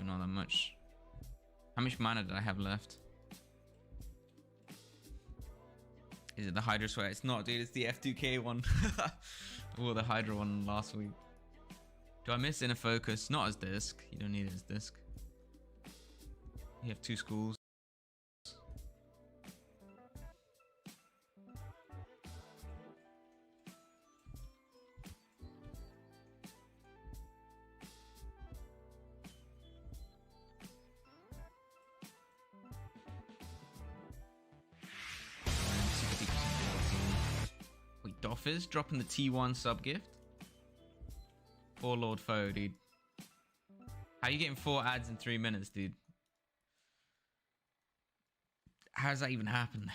so not that much. How much mana did I have left? Is it the Hydra sweat? It's not, dude. It's the F2K one. Or the Hydra one last week. Do I miss Inner Focus? Not as disc. You don't need it as disc. You have 2 schools. Wait, Doffers dropping the T1 sub gift? Poor Lord Foe, dude. How are you getting 4 ads in 3 minutes, dude? How does that even happen?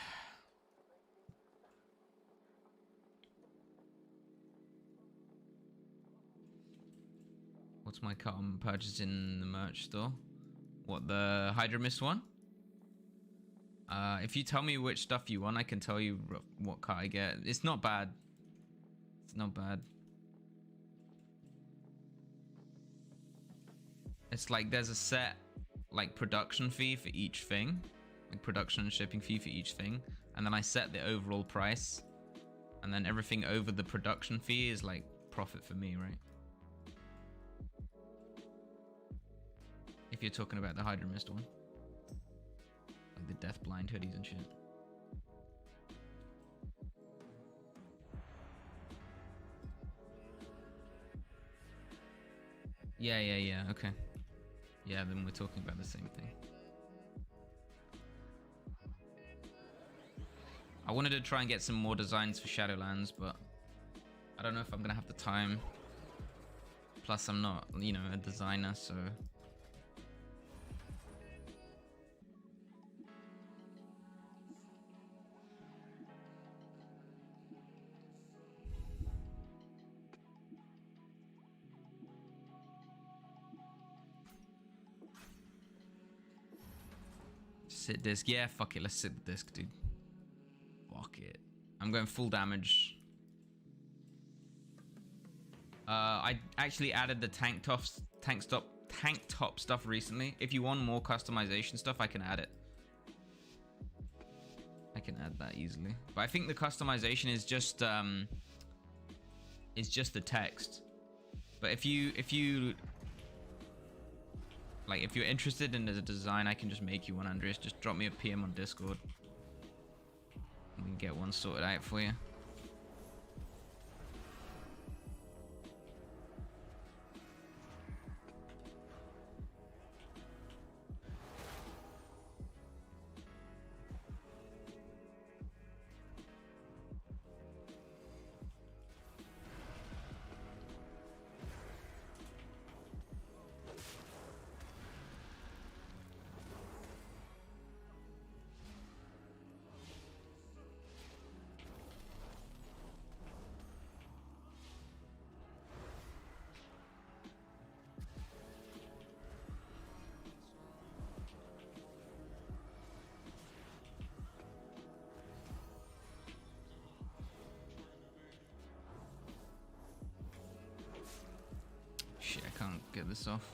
What's my cut on purchasing the merch store? What, the Hydra Mist one? If you tell me which stuff you want, I can tell you what cut I get. It's not bad. It's not bad. It's like there's a set like production fee for each thing. Like production and shipping fee for each thing. And then I set the overall price. And then everything over the production fee is like profit for me, right? If you're talking about the Hydra Mist one. Like the Death Blind hoodies and shit. Yeah, okay. Yeah, then we're talking about the same thing. I wanted to try and get some more designs for Shadowlands, but I don't know if I'm gonna have the time. Plus, I'm not, you know, a designer, so... Sit disc. Yeah, fuck it. Let's sit the disc, dude. Fuck it. I'm going full damage. I actually added the tank top stuff recently. If you want more customization stuff, I can add it. I can add that easily. But I think the customization is just the text. But if you're interested in the design, I can just make you one, Andreas. Just drop me a PM on Discord. We can get one sorted out for you. Shit, I can't get this off.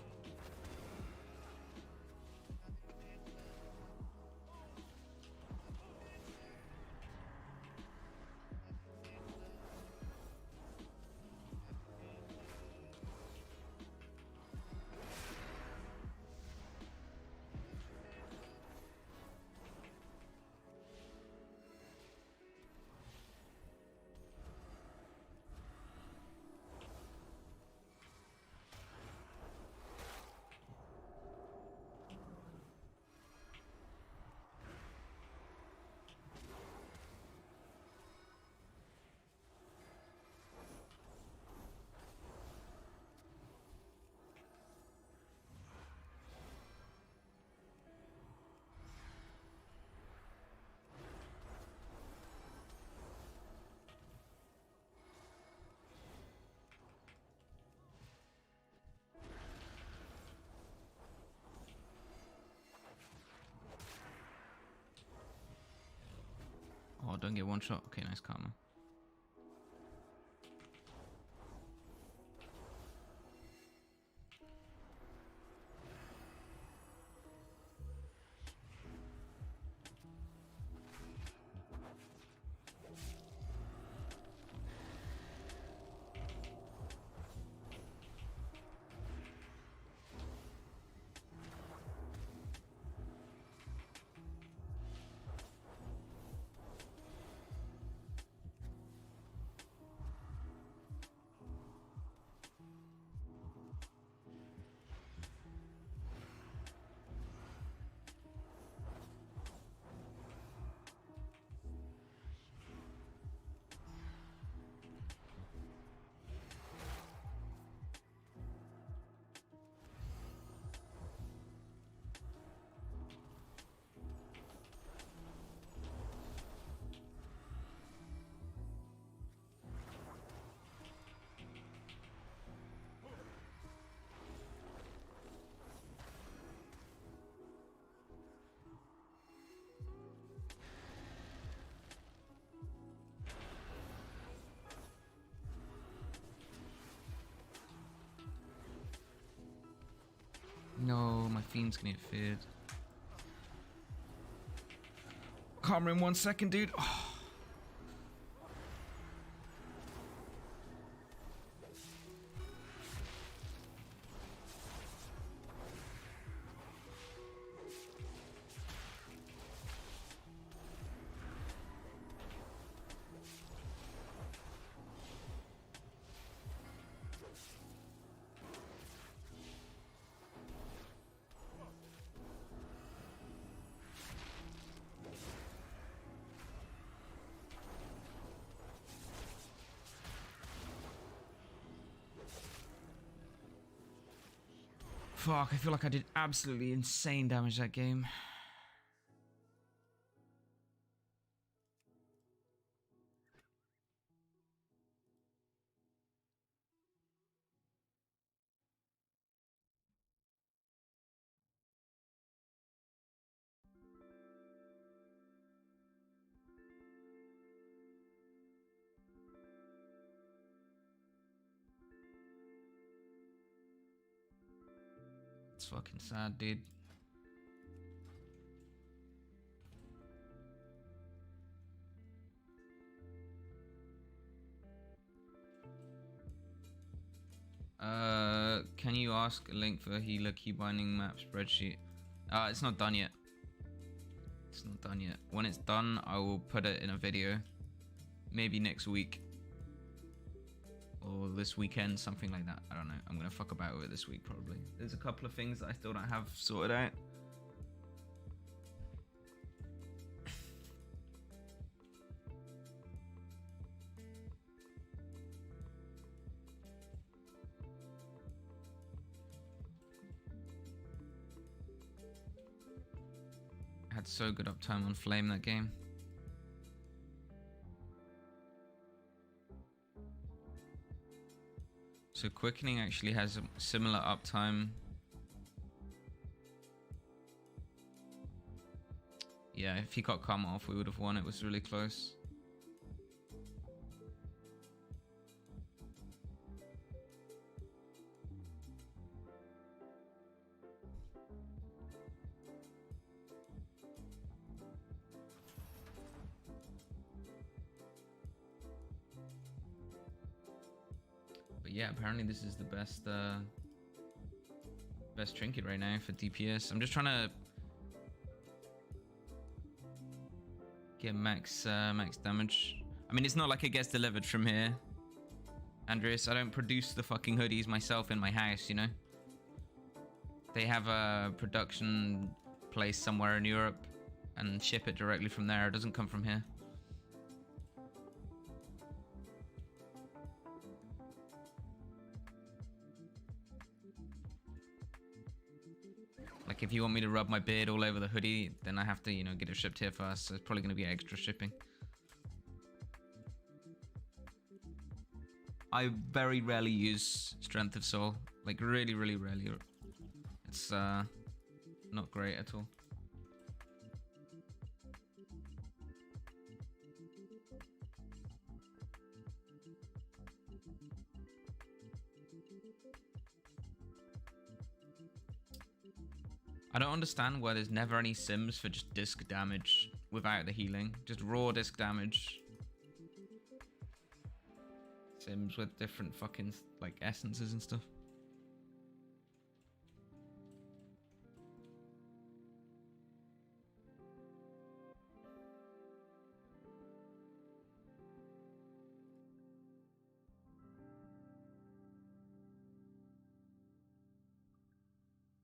Oh, don't get one shot. Okay, nice karma. No, my fiend's gonna get feared. Calm in 1 second, dude. Oh. Fuck, I feel like I did absolutely insane damage that game. It's fucking sad, dude. Can you ask a link for healer key binding map spreadsheet? It's not done yet. It's not done yet. When it's done, I will put it in a video. Maybe next week. Or this weekend, something like that. I don't know. I'm gonna fuck about with it this week probably. There's a couple of things that I still don't have sorted out. I had so good uptime on Flame that game. So Quickening actually has a similar uptime. Yeah, if he got come off, we would have won. It was really close. Yeah, apparently this is the best best trinket right now for DPS. I'm just trying to get max damage. I mean, it's not like it gets delivered from here, Andreas. I don't produce the fucking hoodies myself in my house, you know. They have a production place somewhere in Europe and ship it directly from there. It doesn't come from here. Like, if you want me to rub my beard all over the hoodie, then I have to, you know, get it shipped here first. So it's probably going to be extra shipping. I very rarely use Strength of Soul. Like, really, really rarely. It's not great at all. I don't understand why there's never any sims for just disc damage without the healing. Just raw disc damage. Sims with different fucking, like, essences and stuff.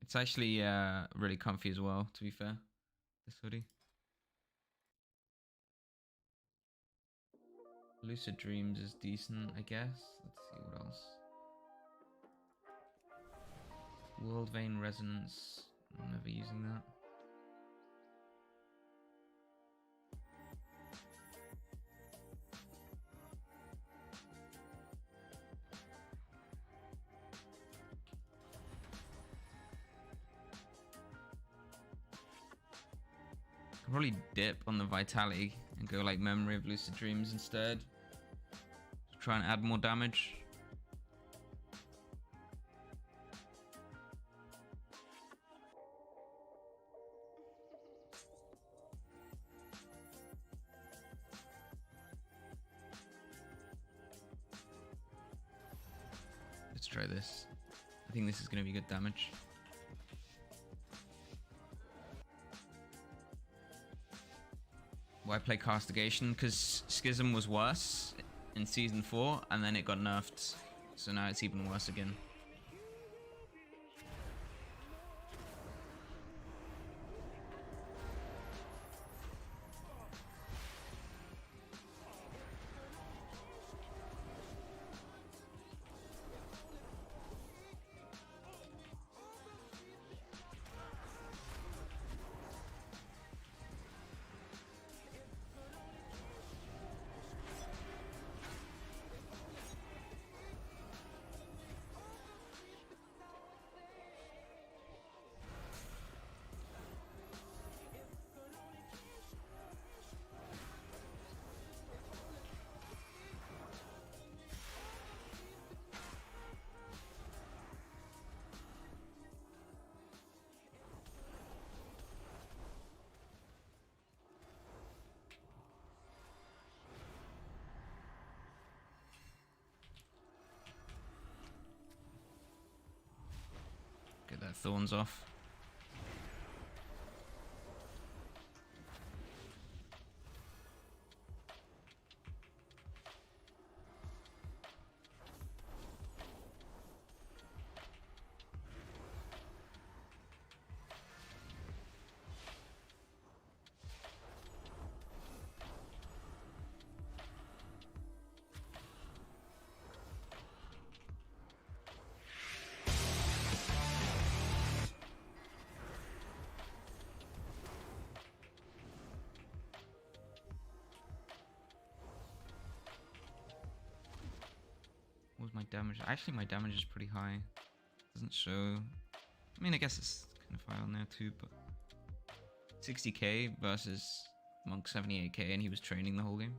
It's actually really comfy as well, to be fair, this hoodie. Lucid Dreams is decent, I guess. Let's see what else. World Vein Resonance. I'm never using that. I'll probably dip on the Vitality and go like Memory of Lucid Dreams instead. Try and add more damage. try this. I think this is going to be good damage. Why play Castigation? Because Schism was worse in Season 4, and then it got nerfed. So now it's even worse again. Get that Thorns off. What was my damage? Actually, my damage is pretty high. Doesn't show. I mean, I guess it's kind of high on there too, but 60k versus Monk 78k, and he was training the whole game.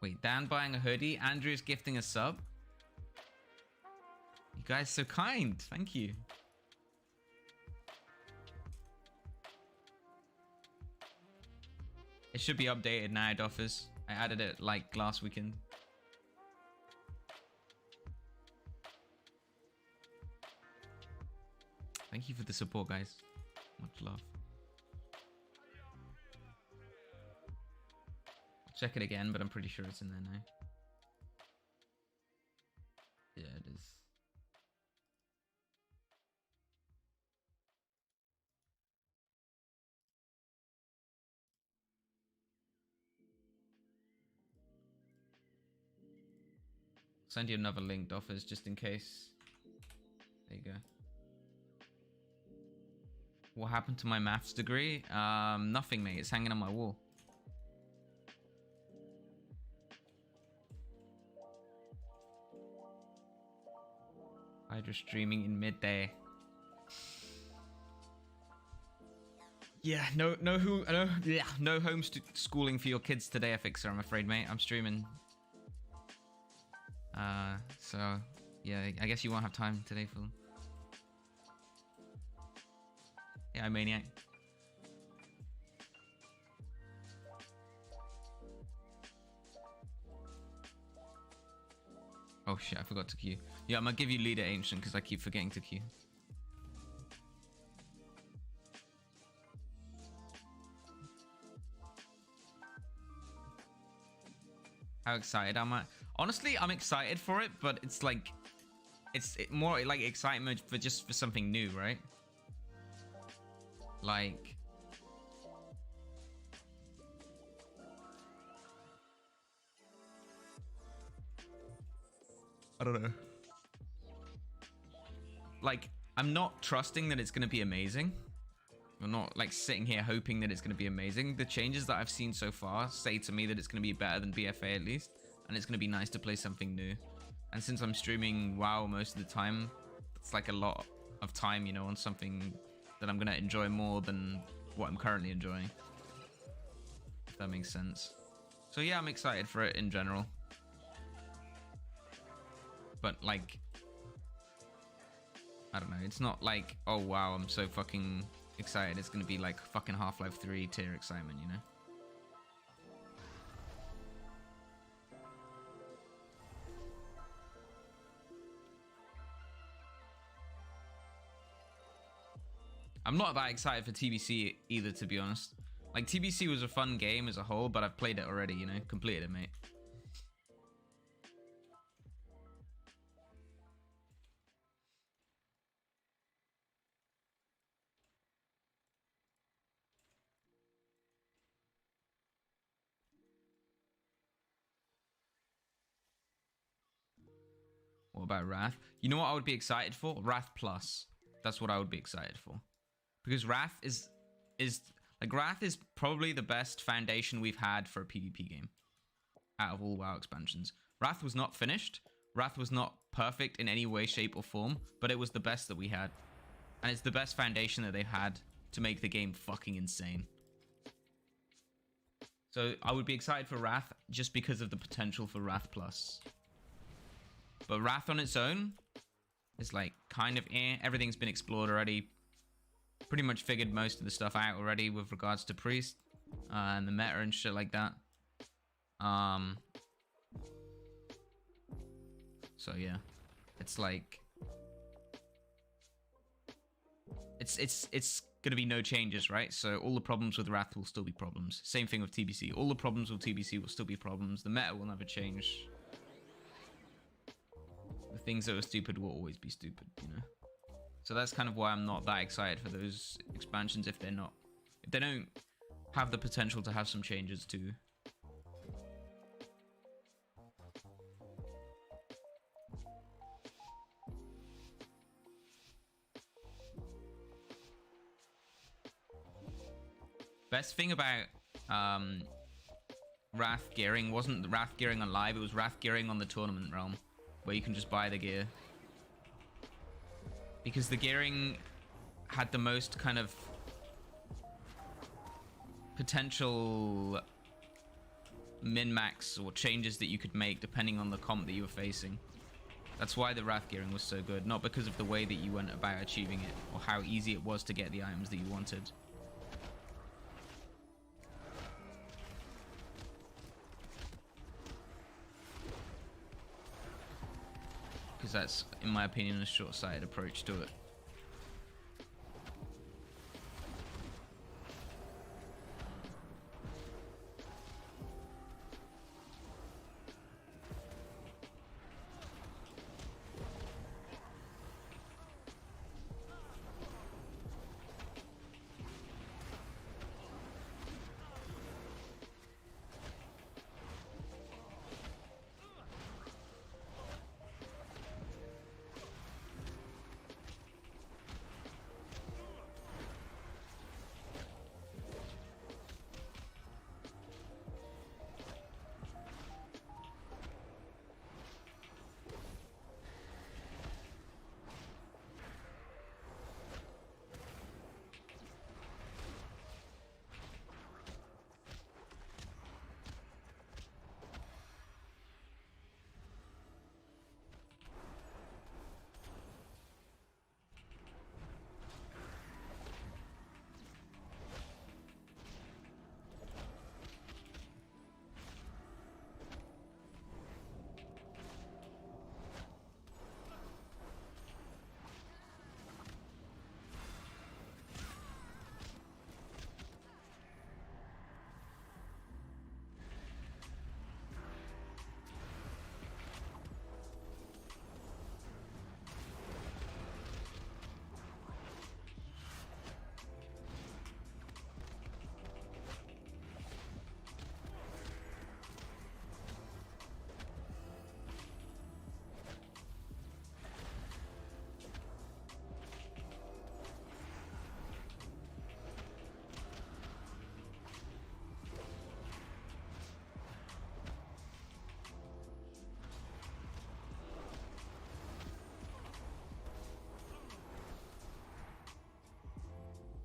Wait, Dan buying a hoodie, Andrew's gifting a sub. You guys so kind. Thank you. It should be updated now, Doffers. I added it like last weekend. Thank you for the support, guys. Much love. I'll check it again, but I'm pretty sure it's in there now. Yeah, it is. Send you another link, Doffers, just in case. There you go. What happened to my maths degree? Nothing, mate. It's hanging on my wall. Hydra streaming in midday. Yeah, no homeschooling for your kids today, Fixer. I'm afraid, mate. I'm streaming. So yeah, I guess you won't have time today for them. Yeah, Maniac. Oh shit, I forgot to queue. Yeah, I'm gonna give you leader ancient because I keep forgetting to queue. How excited am I? Honestly, I'm excited for it, but it's like, it's more like excitement for just for something new, right? Like, I don't know. Like, I'm not trusting that it's going to be amazing. I'm not like sitting here hoping that it's going to be amazing. The changes that I've seen so far say to me that it's going to be better than BFA at least. And it's going to be nice to play something new. And since I'm streaming WoW most of the time, it's like a lot of time, you know, on something that I'm going to enjoy more than what I'm currently enjoying. If that makes sense. So yeah, I'm excited for it in general. But like, I don't know. It's not like, oh wow, I'm so fucking excited. It's going to be like fucking Half-Life 3 tier excitement, you know? I'm not that excited for TBC either, to be honest. Like, TBC was a fun game as a whole, but I've played it already, you know? Completed it, mate. What about Wrath? You know what I would be excited for? Wrath Plus. That's what I would be excited for. Because Wrath is probably the best foundation we've had for a PvP game out of all WoW expansions. Wrath was not finished. Wrath was not perfect in any way, shape, or form, but it was the best that we had. And it's the best foundation that they've had to make the game fucking insane. So I would be excited for Wrath just because of the potential for Wrath Plus. But Wrath on its own is like kind of everything's been explored already. Pretty much figured most of the stuff out already with regards to Priest and the meta and shit like that. So yeah, it's like it's gonna be no changes, right? So all the problems with Wrath will still be problems. Same thing with TBC. All the problems with TBC will still be problems. The meta will never change. The things that were stupid will always be stupid, you know? So that's kind of why I'm not that excited for those expansions if they don't have the potential to have some changes too. Best thing about Wrath gearing wasn't the Wrath gearing on live, it was Wrath gearing on the tournament realm, where you can just buy the gear. Because the gearing had the most kind of potential min-max or changes that you could make depending on the comp that you were facing. That's why the Wrath gearing was so good, not because of the way that you went about achieving it or how easy it was to get the items that you wanted. Because that's, in my opinion, a short-sighted approach to it.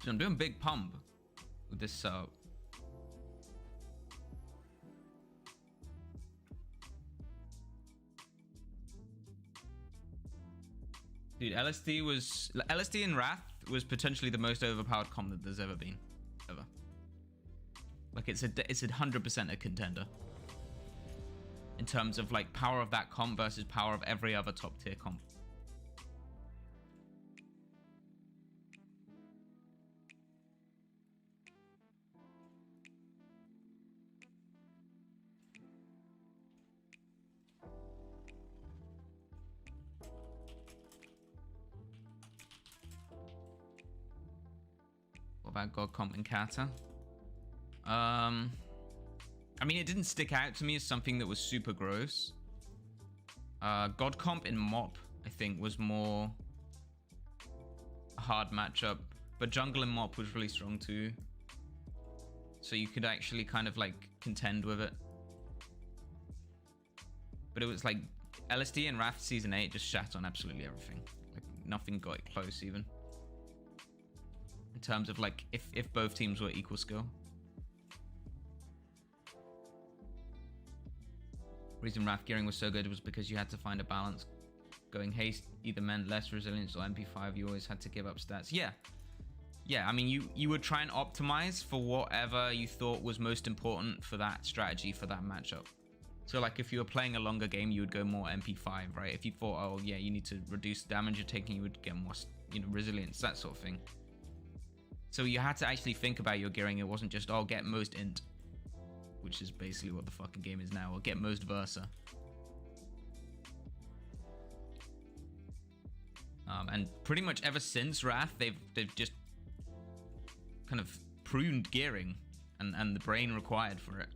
I'm doing big pump with this setup. Dude, LSD and Wrath was potentially the most overpowered comp that there's ever been, ever. Like it's 100% a contender in terms of like power of that comp versus power of every other top tier comp. about God Comp and Kata? I mean, it didn't stick out to me as something that was super gross. God Comp in Mop, I think, was more a hard matchup, but Jungle and Mop was really strong too. So you could actually kind of like contend with it. But it was like LSD and Wrath Season 8 just shat on absolutely everything. Like nothing got it close even. In terms of like if both teams were equal skill. Reason Wrath gearing was so good was because you had to find a balance. Going haste either meant less resilience or MP5, you always had to give up stats. Yeah, I mean, you would try and optimize for whatever you thought was most important for that strategy, for that matchup. So like if you were playing a longer game, you would go more MP5, right? If you thought, oh yeah, you need to reduce the damage you're taking, you would get more, resilience, that sort of thing. So you had to actually think about your gearing. It wasn't just, oh, get most int, which is basically what the fucking game is now, or get most Versa. And pretty much ever since Wrath, they've just kind of pruned gearing and the brain required for it.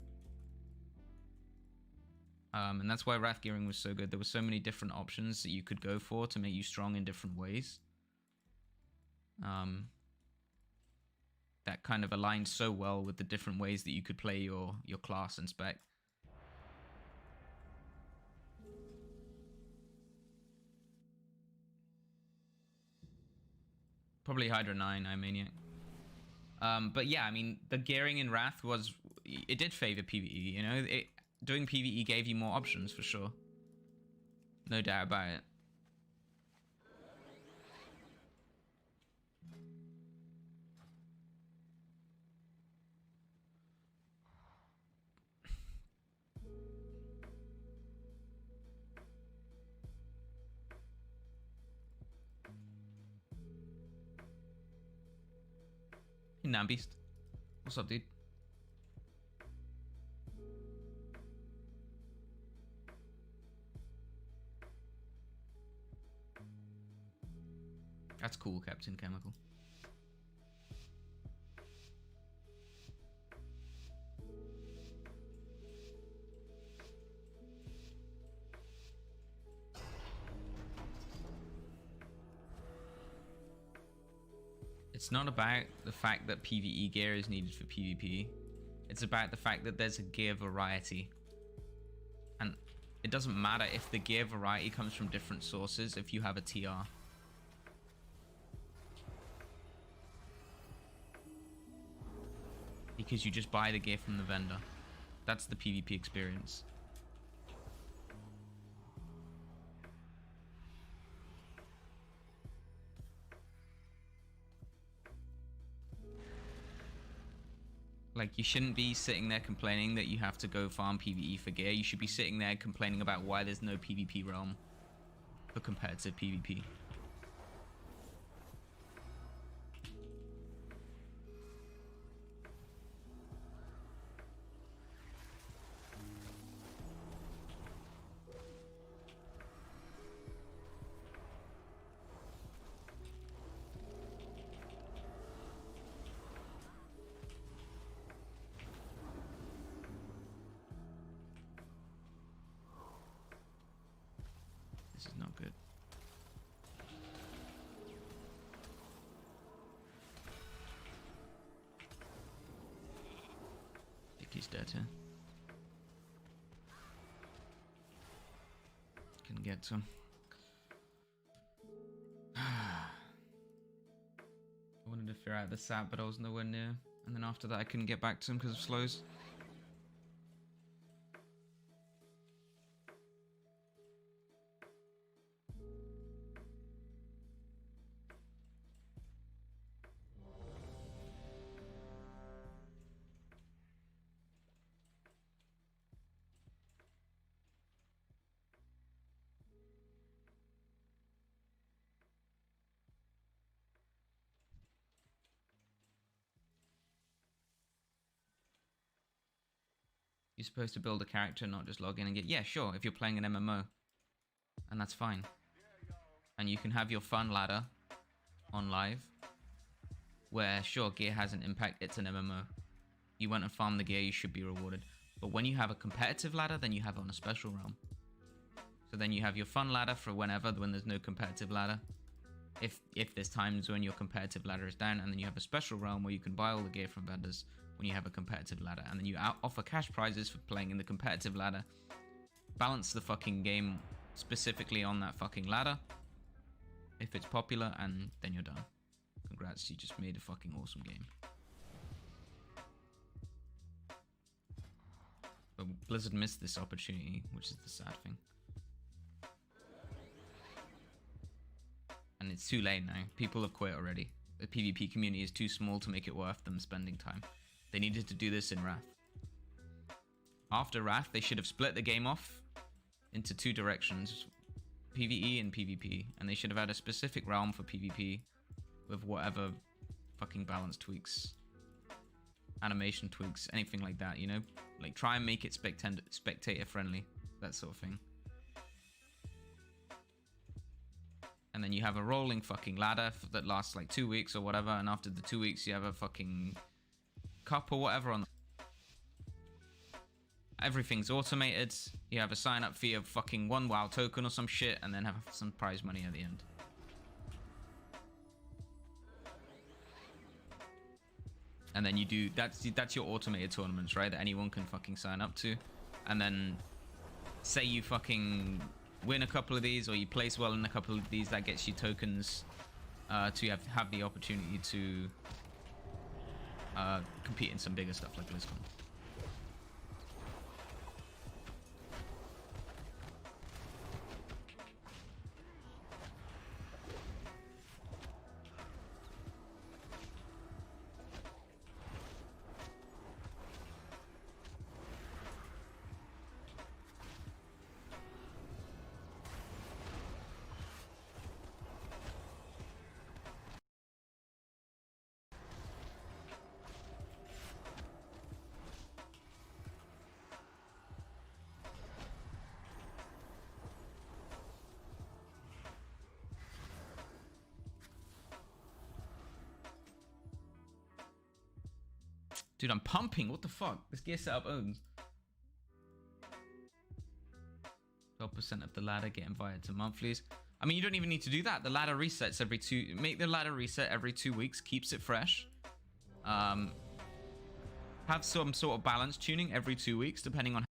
And that's why Wrath gearing was so good. There were so many different options that you could go for to make you strong in different ways. That kind of aligned so well with the different ways that you could play your class and spec. Probably Hydra 9, iManiac. But yeah, I mean, the gearing in Wrath it did favor PvE, you know? Doing PvE gave you more options for sure. No doubt about it. Hey, Nambeast. What's up, dude? That's cool, Captain Chemical. It's not about the fact that PvE gear is needed for PvP. It's about the fact that there's a gear variety. And it doesn't matter if the gear variety comes from different sources if you have a TR. Because you just buy the gear from the vendor. That's the PvP experience. Like, you shouldn't be sitting there complaining that you have to go farm PvE for gear. You should be sitting there complaining about why there's no PvP realm for competitive PvP. This is not good. I think he's dead here. Can get to him. I wanted to figure out the sap, but I was nowhere near. And then after that, I couldn't get back to him because of slows. You're supposed to build a character, not just log in and get... Yeah, sure, if you're playing an MMO. And that's fine. And you can have your fun ladder on live where sure, gear has an impact, it's an MMO. You went and farmed the gear, you should be rewarded. But when you have a competitive ladder, then you have it on a special realm. So then you have your fun ladder for whenever, when there's no competitive ladder. If there's times when your competitive ladder is down, and then you have a special realm where you can buy all the gear from vendors when you have a competitive ladder, and then you offer cash prizes for playing in the competitive ladder. Balance the fucking game specifically on that fucking ladder if it's popular, and then you're done. Congrats, you just made a fucking awesome game. But Blizzard missed this opportunity, which is the sad thing. And it's too late now. People have quit already. The PvP community is too small to make it worth them spending time. They needed to do this in Wrath. After Wrath, they should have split the game off into two directions, PvE and PvP, and they should have had a specific realm for PvP with whatever fucking balance tweaks, animation tweaks, anything like that, you know? Like, try and make it spectator friendly, that sort of thing. And then you have a rolling fucking ladder that lasts like 2 weeks or whatever, and after the 2 weeks you have a fucking cup or whatever on the... Everything's automated. You have a sign-up fee of fucking 1 WoW token or some shit, and then have some prize money at the end. And then you do... That's your automated tournaments, right? That anyone can fucking sign up to. And then say you fucking win a couple of these, or you place well in a couple of these, that gets you tokens to have the opportunity to compete in some bigger stuff like BlizzCon. Dude, I'm pumping. What the fuck? This gear setup owns. 12% of the ladder get invited to monthlies. I mean, you don't even need to do that. The ladder resets every make the ladder reset every 2 weeks. Keeps it fresh. Have some sort of balance tuning every 2 weeks, depending on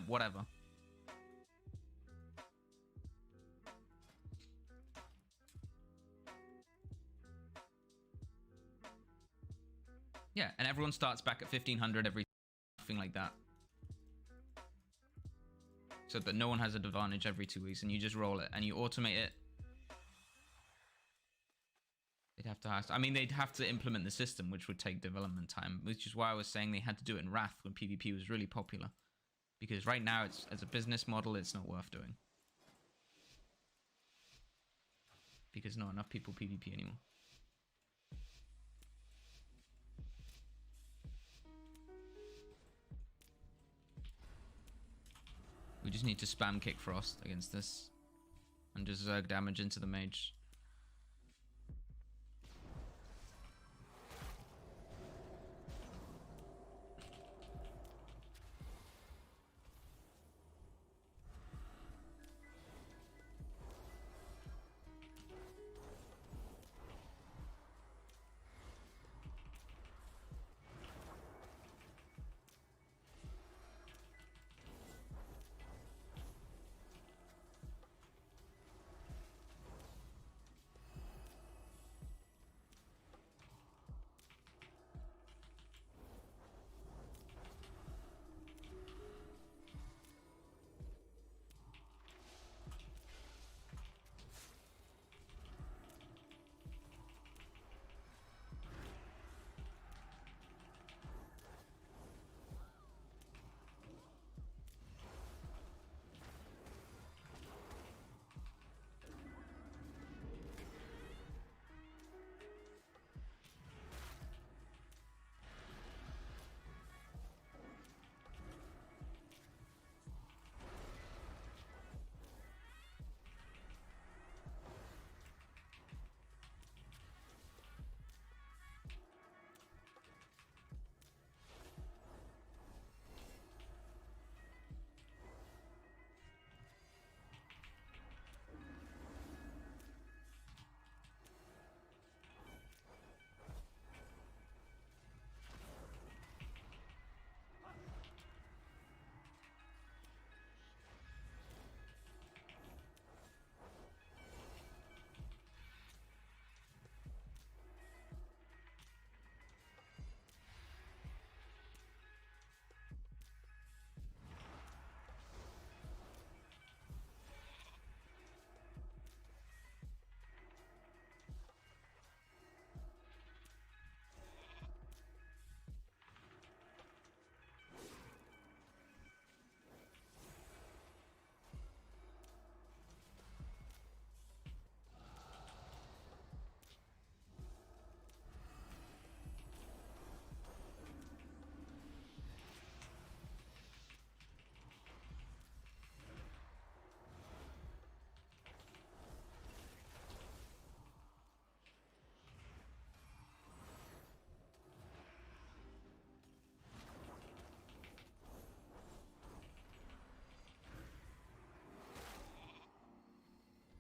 whatever. Yeah, and everyone starts back at 1500 every thing like that. So that no one has an advantage every 2 weeks, and you just roll it and you automate it. They'd have to I mean, they'd have to implement the system, which would take development time, which is why I was saying they had to do it in Wrath when PvP was really popular. Because right now, it's as a business model, it's not worth doing. Because not enough people PvP anymore. We just need to spam Kick Frost against this. And just zerg damage into the mage.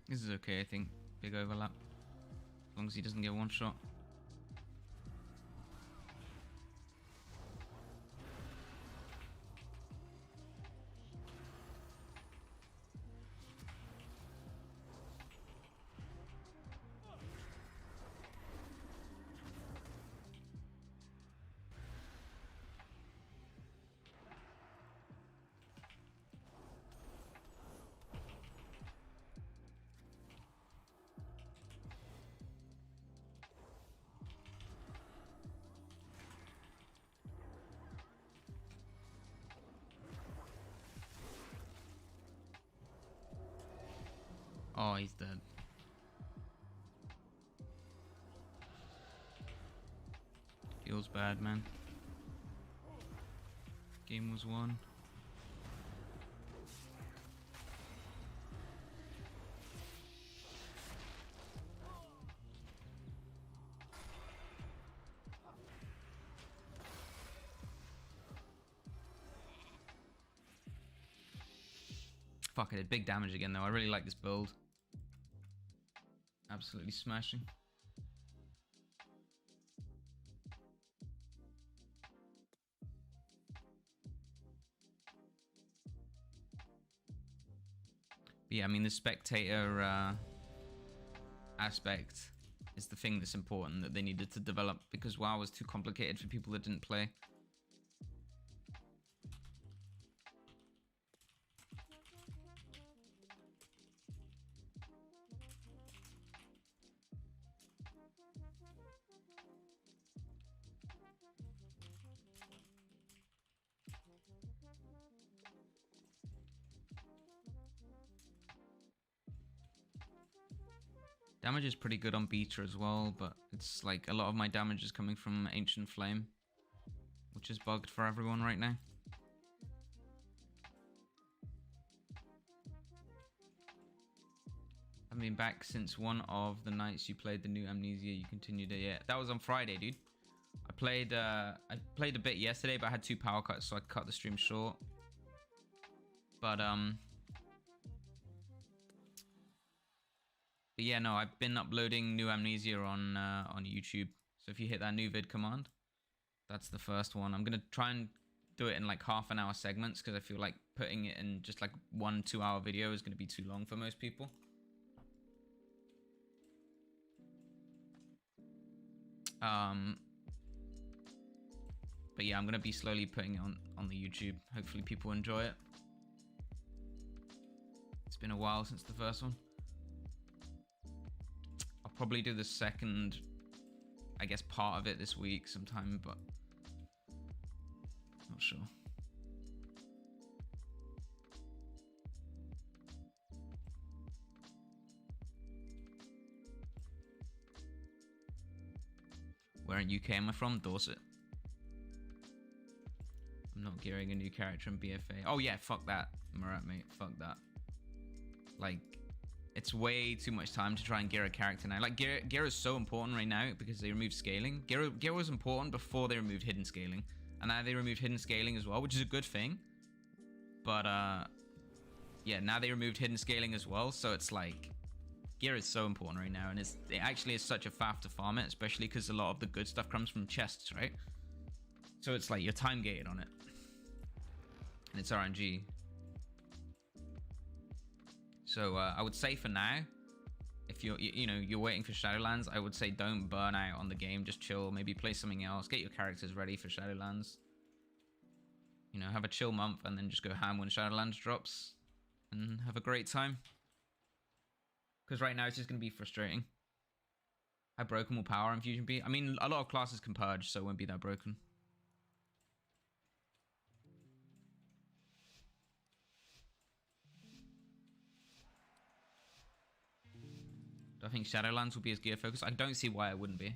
This is okay, I think. Big overlap. As long as he doesn't get one shot. Oh, he's dead. Feels bad, man. Game was won. Fuck, I did big damage again though. I really like this build. Absolutely smashing. But yeah, I mean the spectator aspect is the thing that's important that they needed to develop, because WoW was too complicated for people that didn't play. Damage is pretty good on Beta as well, but it's like a lot of my damage is coming from Ancient Flame, which is bugged for everyone right now. I've been back since one of the nights you played the new Amnesia. You continued it. Yeah, that was on Friday, dude. I played a bit yesterday, but I had 2 power cuts, so I cut the stream short. But yeah, no, I've been uploading new Amnesia on YouTube. So if you hit that new vid command, that's the first one. I'm gonna try and do it in like half-an-hour segments, because I feel like putting it in just like 1-2 hour video is gonna be too long for most people. But yeah, I'm gonna be slowly putting it on the YouTube. Hopefully people enjoy it. It's been a while since the first one. I'll probably do the second, I guess, part of it this week sometime, but not sure. Where in UK am I from? Dorset. I'm not gearing a new character in BFA. Oh yeah, fuck that. Murat, mate. Fuck that. Like, it's way too much time to try and gear a character now. Like, gear is so important right now because they removed scaling. Gear was important before they removed hidden scaling. And now they removed hidden scaling as well, which is a good thing. But, yeah, now they removed hidden scaling as well. So it's like, gear is so important right now. And it actually is such a faff to farm it, especially because a lot of the good stuff comes from chests, right? So it's like, you're time gated on it. And it's RNG. So I would say for now, if you're waiting for Shadowlands, I would say don't burn out on the game. Just chill, maybe play something else. Get your characters ready for Shadowlands. You know, have a chill month and then just go ham when Shadowlands drops and have a great time. Because right now it's just going to be frustrating. How broken will Power Infusion be? I mean, a lot of classes can purge, so it won't be that broken. Do I think Shadowlands will be as gear focused? I don't see why it wouldn't be.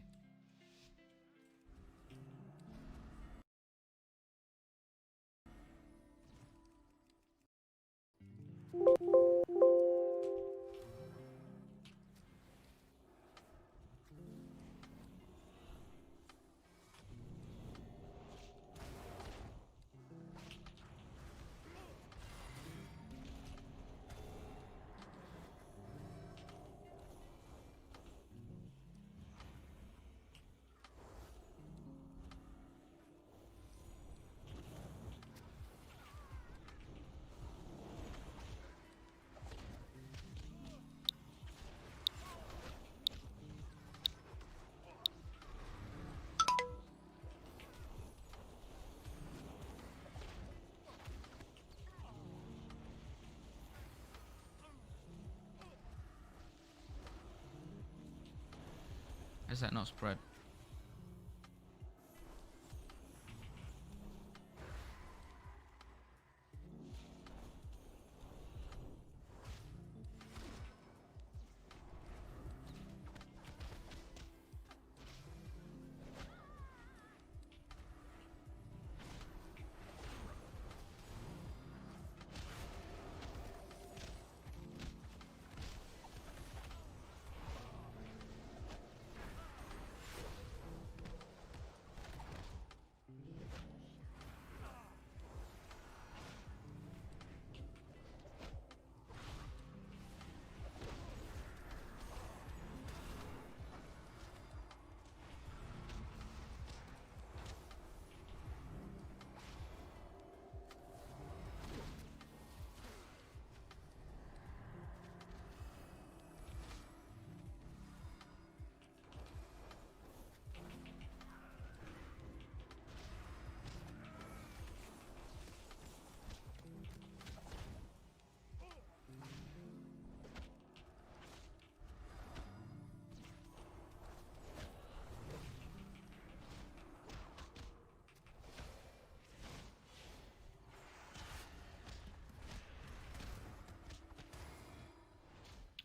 Is that not spread?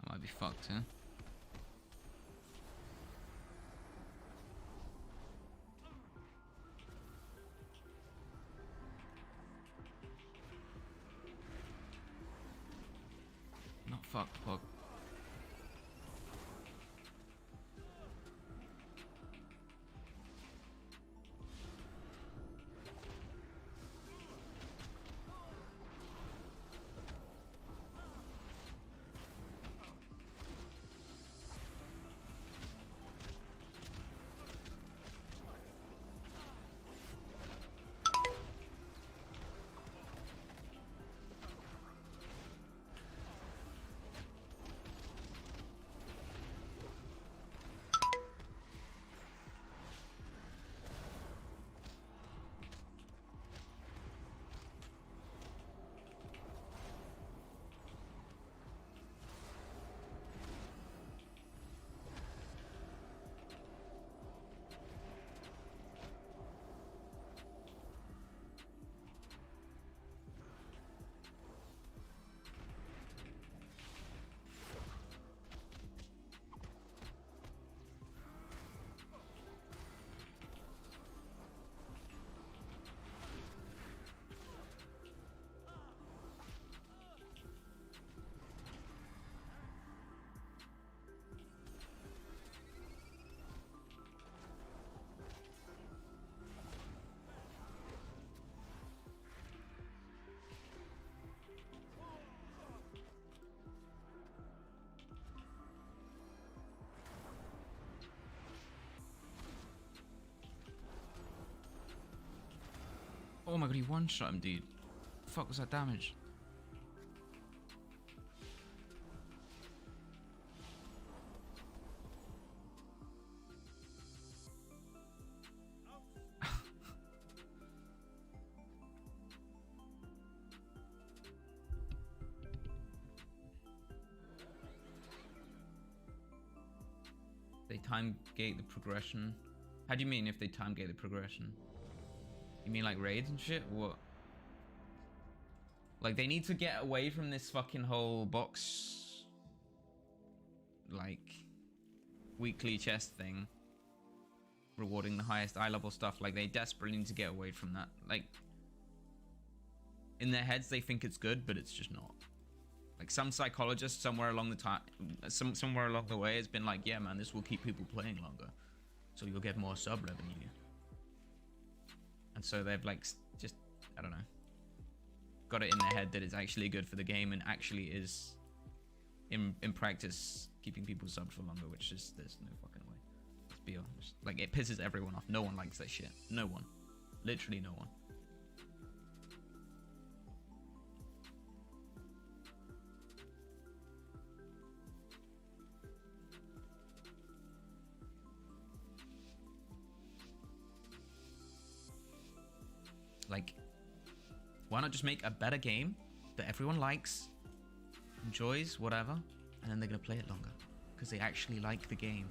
I might be fucked here. Not fucked, Pog. Oh my god, he one-shot him, dude. The fuck was that damage? They time gate the progression. How do you mean if they time gate the progression? You mean like raids and shit? What? Like they need to get away from this fucking whole box, like weekly chest thing, rewarding the highest eye level stuff. Like they desperately need to get away from that. Like in their heads they think it's good, but it's just not. Like some psychologist somewhere along the time, somewhere along the way has been like, yeah man, this will keep people playing longer, so you'll get more sub revenue. And so they've like just, I don't know, got it in their head that it's actually good for the game and actually is in practice keeping people subbed for longer, which is, there's no fucking way. Let's be honest. Like it pisses everyone off. No one likes that shit. No one. Literally no one. Like, why not just make a better game that everyone likes, enjoys, whatever, and then they're gonna play it longer because they actually like the game.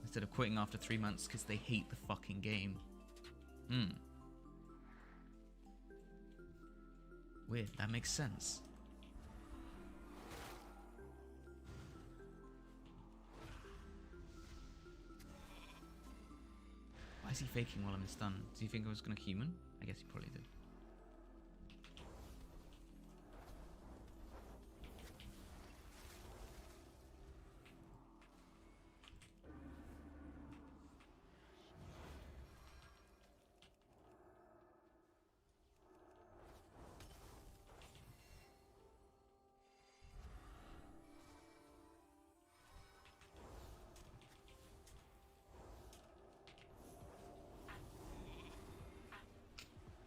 instead of quitting after 3 months because they hate the fucking game. Weird, that makes sense. Why is he faking while I'm stunned? Do you think I was gonna human? I guess he probably did.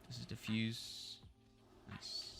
This is diffuse. Nice.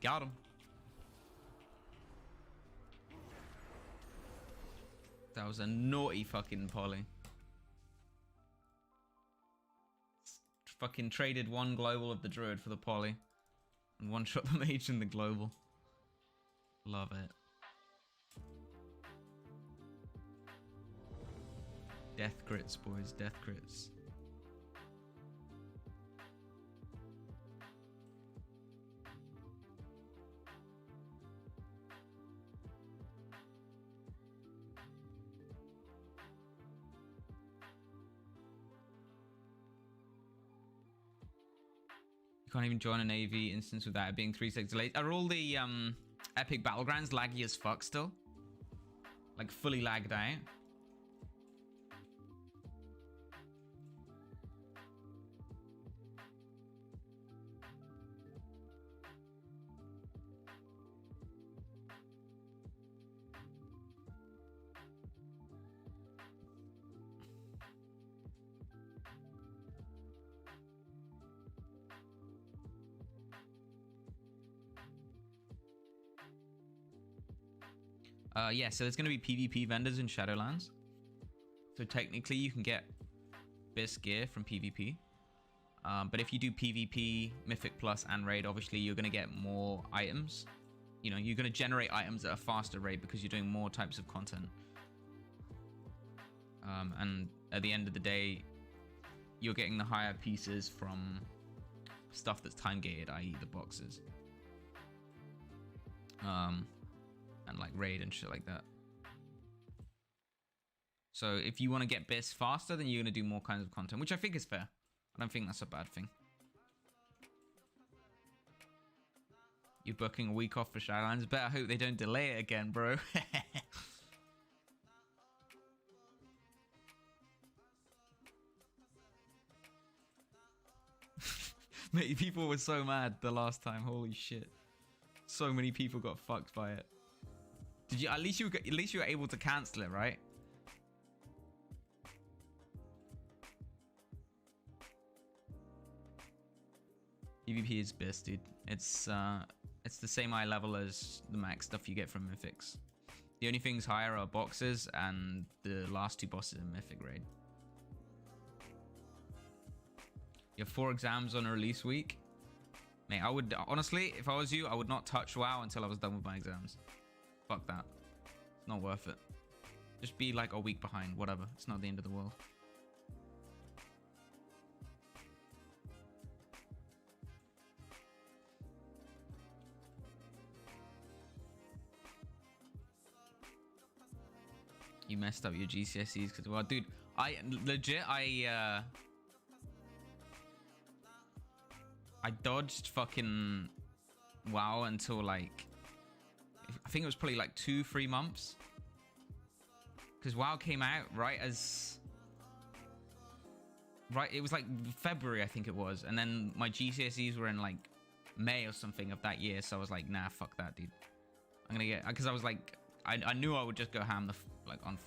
Got him. That was a naughty fucking poly. Fucking traded one global of the druid for the poly. And one shot the mage in the global. Love it. Death crits, boys. Death crits. Can't even join an AV instance without it being 3 seconds delayed. Are all the epic battlegrounds laggy as fuck still? Like fully lagged out? Yeah, so there's going to be PvP vendors in Shadowlands. So technically you can get Bis gear from PvP. But if you do PvP, Mythic Plus, and Raid, obviously you're going to get more items. You know, you're going to generate items at a faster rate because you're doing more types of content. And at the end of the day, you're getting the higher pieces from stuff that's time-gated, i.e. the boxes. And like raid and shit like that. So if you want to get Bis faster, then you're going to do more kinds of content, which I think is fair. I don't think that's a bad thing. You're booking a week off for Shadowlands. Better hope they don't delay it again, bro. Mate, people were so mad the last time. Holy shit. So many people got fucked by it. Did you at least you were able to cancel it, right? PvP is best, dude. It's the same eye level as the max stuff you get from Mythics. The only things higher are boxes and the last 2 bosses in Mythic Raid. You have 4 exams on a release week. Mate, I would honestly, if I was you, I would not touch WoW until I was done with my exams. Fuck that. It's not worth it. Just be like a week behind, whatever. It's not the end of the world. You messed up your GCSEs because, well, dude, I dodged fucking WoW until like, I think it was probably like 2-3 months. Because WoW came out right, it was like February, I think it was. And then my GCSEs were in like May or something of that year. So I was like, nah, fuck that, dude. I'm gonna get, because I was like I knew I would just go ham like on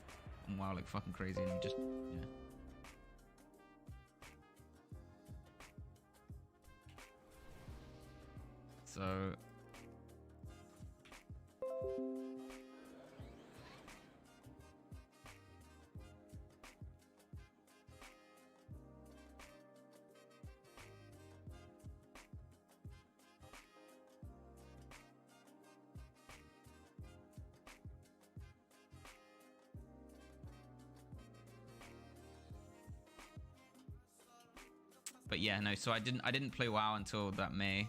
WoW like fucking crazy and just yeah. So but yeah, no, so I didn't play WoW until that May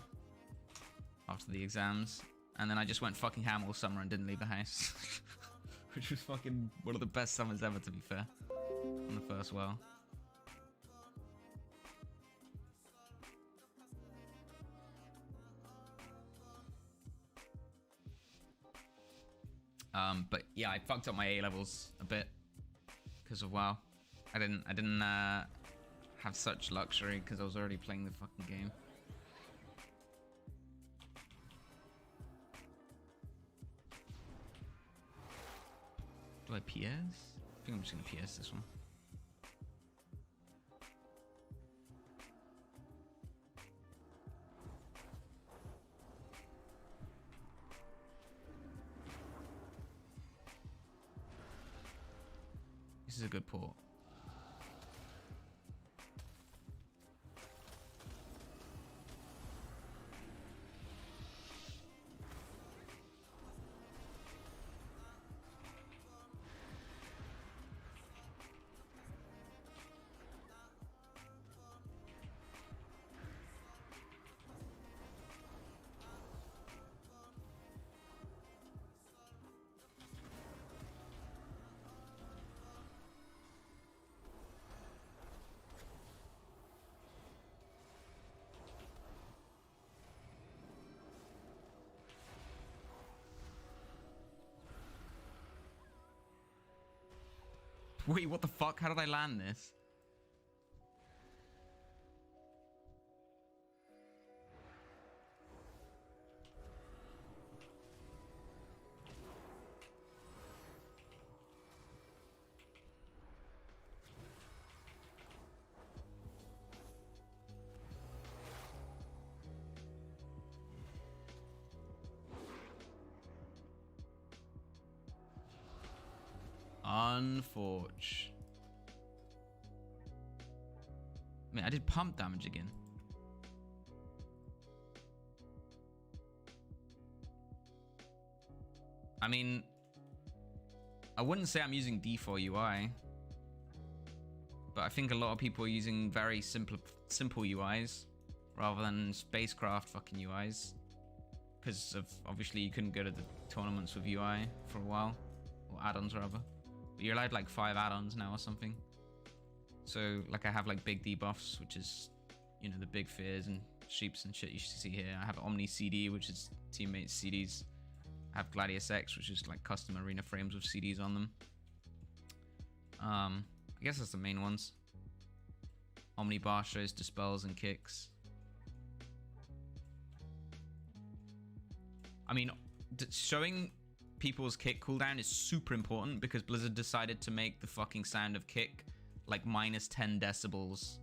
after the exams, and then I just went fucking ham all summer and didn't leave the house. Which was fucking one of the best summers ever, to be fair, on the first WoW. But yeah, I fucked up my A levels a bit because of WoW. I didn't have such luxury because I was already playing the fucking game. Do I PS? I think I'm just gonna PS this one. This is a good port. Wait, what the fuck? How did I land this? Unforge. I mean, I did pump damage again. I mean, I wouldn't say I'm using D4 UI, but I think a lot of people are using very simple UIs rather than spacecraft fucking UIs, because of obviously you couldn't go to the tournaments with UI for a while, or add-ons rather. But you're allowed like 5 add-ons now or something. So like I have like big debuffs, which is, you know, the big fears and sheeps and shit you should see here. I have Omni CD, which is teammates CDs. I have Gladius X, which is like custom arena frames with CDs on them. I guess that's the main ones. Omni bar shows dispels and kicks. I mean, showing people's kick cooldown is super important because Blizzard decided to make the fucking sound of kick like minus 10 decibels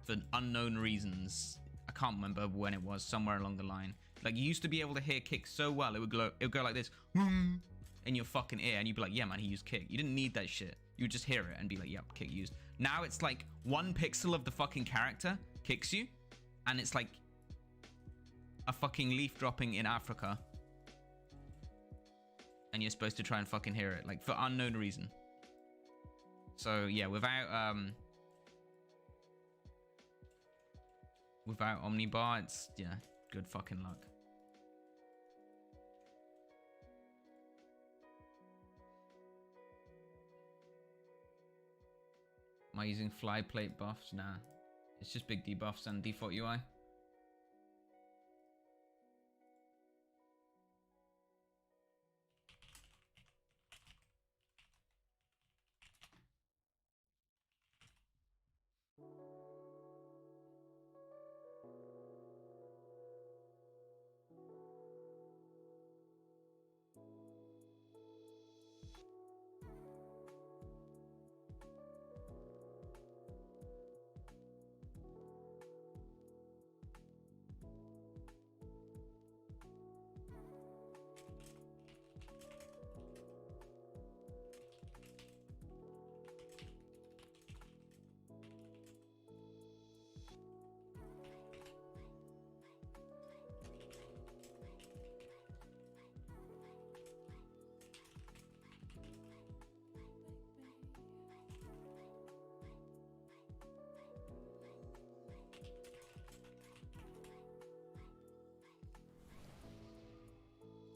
for unknown reasons. I can't remember when it was, somewhere along the line. Like, you used to be able to hear kick so well, it would go like this in your fucking ear, and you'd be like, yeah man, he used kick. You didn't need that shit. You would just hear it and be like, yep, kick used. Now it's like 1 pixel of the fucking character kicks you, and it's like a fucking leaf dropping in Africa, and you're supposed to try and fucking hear it, like, for unknown reason. So yeah, without Omnibar, it's, yeah, good fucking luck. Am I using fly plate buffs? Nah, it's just big debuffs and default UI.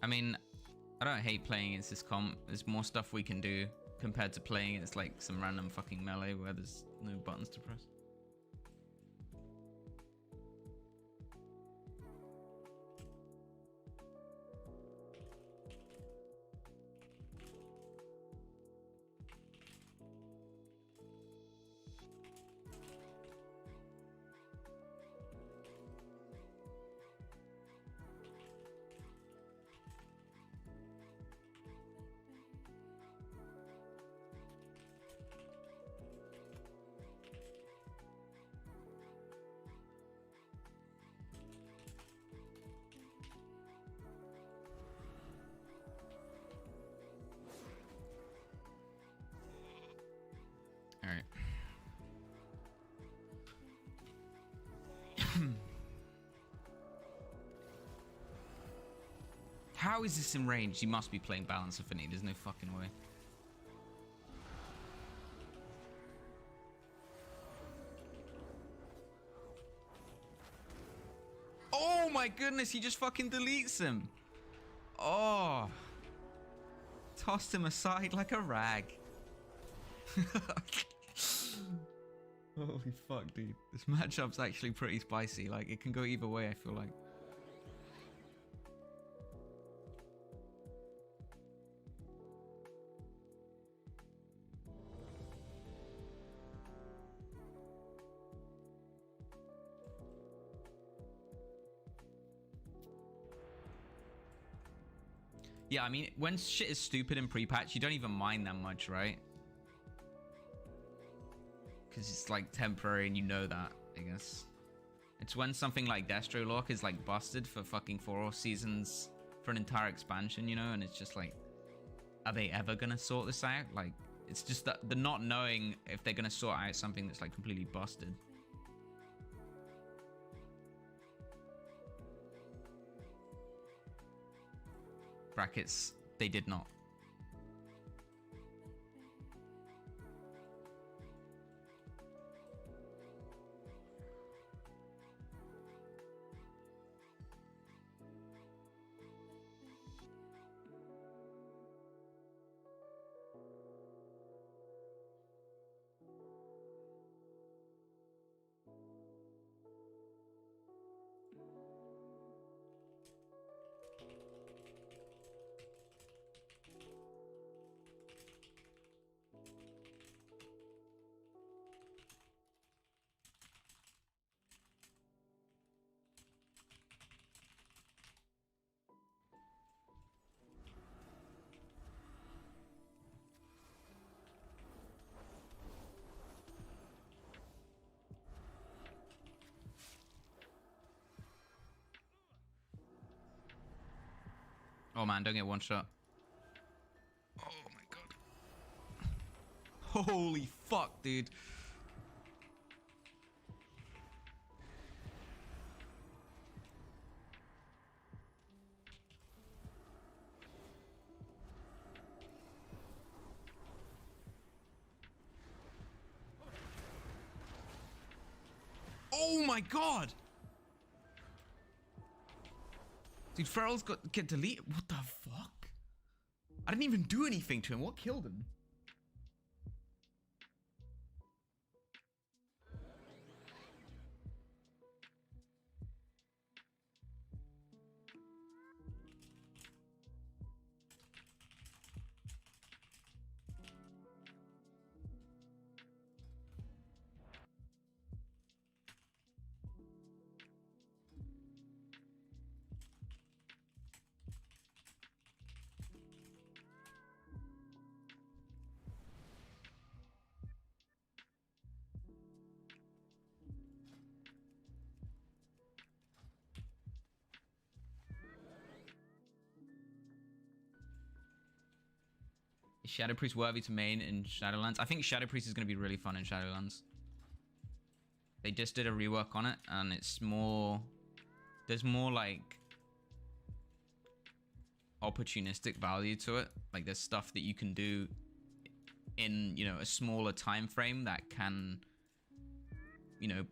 I mean, I don't hate playing against this comp. There's more stuff we can do compared to playing against like some random fucking melee where there's no buttons to press. All right. How is this in range? You must be playing Balance Affinity. There's no fucking way. Oh my goodness, he just fucking deletes him. Oh. Tossed him aside like a rag. Holy fuck, dude. This matchup's actually pretty spicy. Like, it can go either way, I feel like. Yeah, I mean, when shit is stupid in pre-patch, you don't even mind that much, right? Because it's like temporary and you know that, I guess. It's when something like Destro Lock is like busted for fucking 4 seasons for an entire expansion, you know? And it's just like, are they ever gonna sort this out? Like, it's just that the not knowing if they're gonna sort out something that's like completely busted. Brackets, they did not. Oh man, don't get one shot. Oh my god. Holy fuck, dude. Oh my god. Dude, Feral's get deleted. What the fuck? I didn't even do anything to him. What killed him? Is Shadow Priest worthy to main in Shadowlands? I think Shadow Priest is going to be really fun in Shadowlands. They just did a rework on it, and it's more... There's more, like, opportunistic value to it. Like, there's stuff that you can do in, you know, a smaller time frame that can, you know,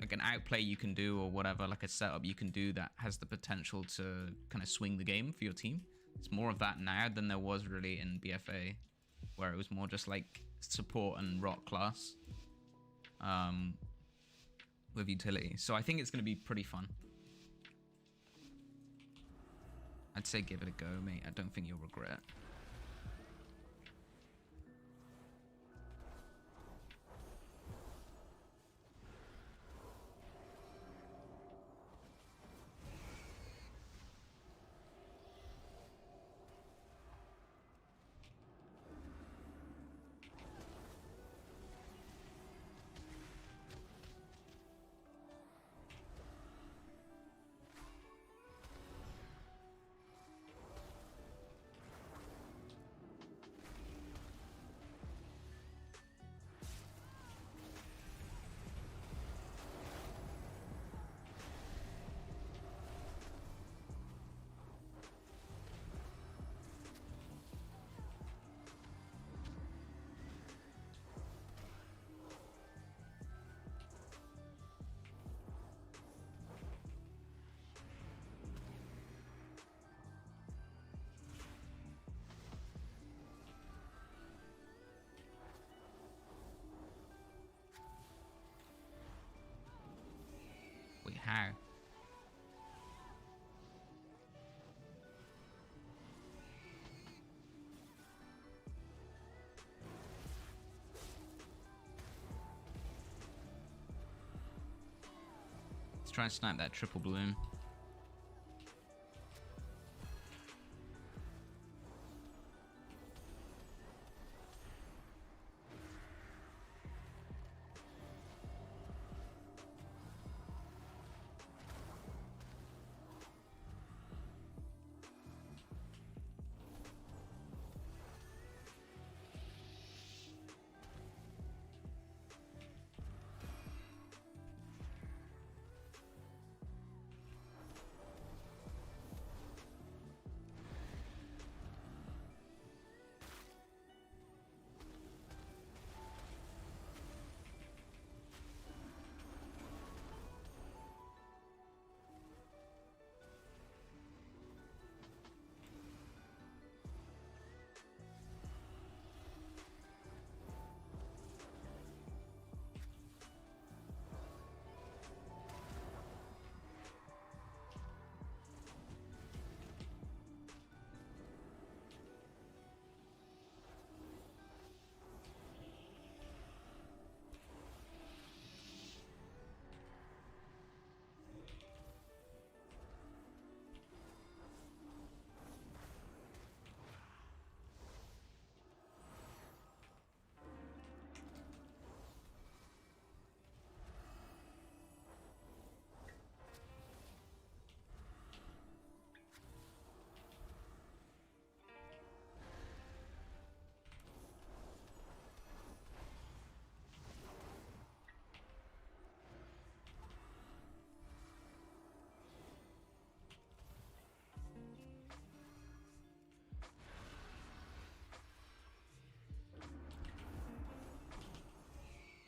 like an outplay you can do or whatever, like a setup you can do that has the potential to kind of swing the game for your team. It's more of that now than there was really in BFA, where it was more just like support and rock class with utility. So I think it's going to be pretty fun. I'd say give it a go, mate. I don't think you'll regret it. Wait, how? Let's try and snipe that triple bloom.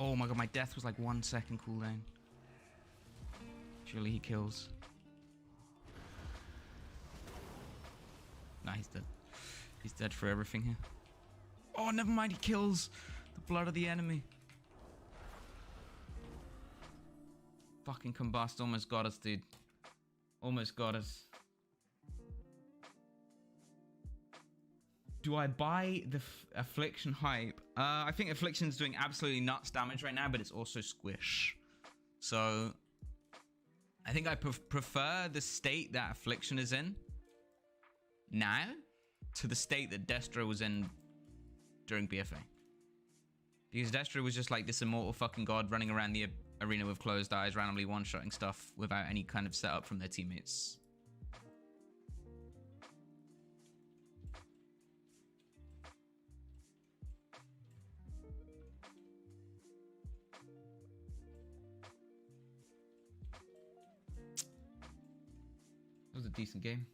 Oh my god, my death was like 1 second cooldown. Surely he kills. Nah, he's dead. He's dead for everything here. Oh, never mind, he kills the blood of the enemy. Fucking combust almost got us, dude. Almost got us. Do I buy the Affliction hype? I think Affliction's doing absolutely nuts damage right now, but it's also squish. So I think I prefer the state that Affliction is in now to the state that Destro was in during BFA. Because Destro was just like this immortal fucking god running around the arena with closed eyes, randomly one-shotting stuff without any kind of setup from their teammates. That was a decent game.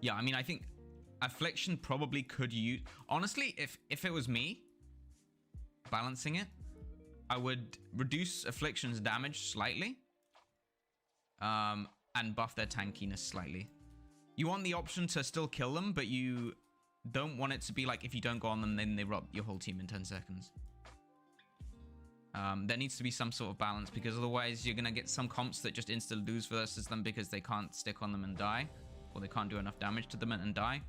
Yeah, I mean, I think Affliction probably could use... Honestly, if it was me balancing it, I would reduce Affliction's damage slightly. And buff their tankiness slightly. You want the option to still kill them, but you don't want it to be like if you don't go on them, then they rob your whole team in 10 seconds. There needs to be some sort of balance, because otherwise you're going to get some comps that just insta lose versus them because they can't stick on them and die, or they can't do enough damage to them and die.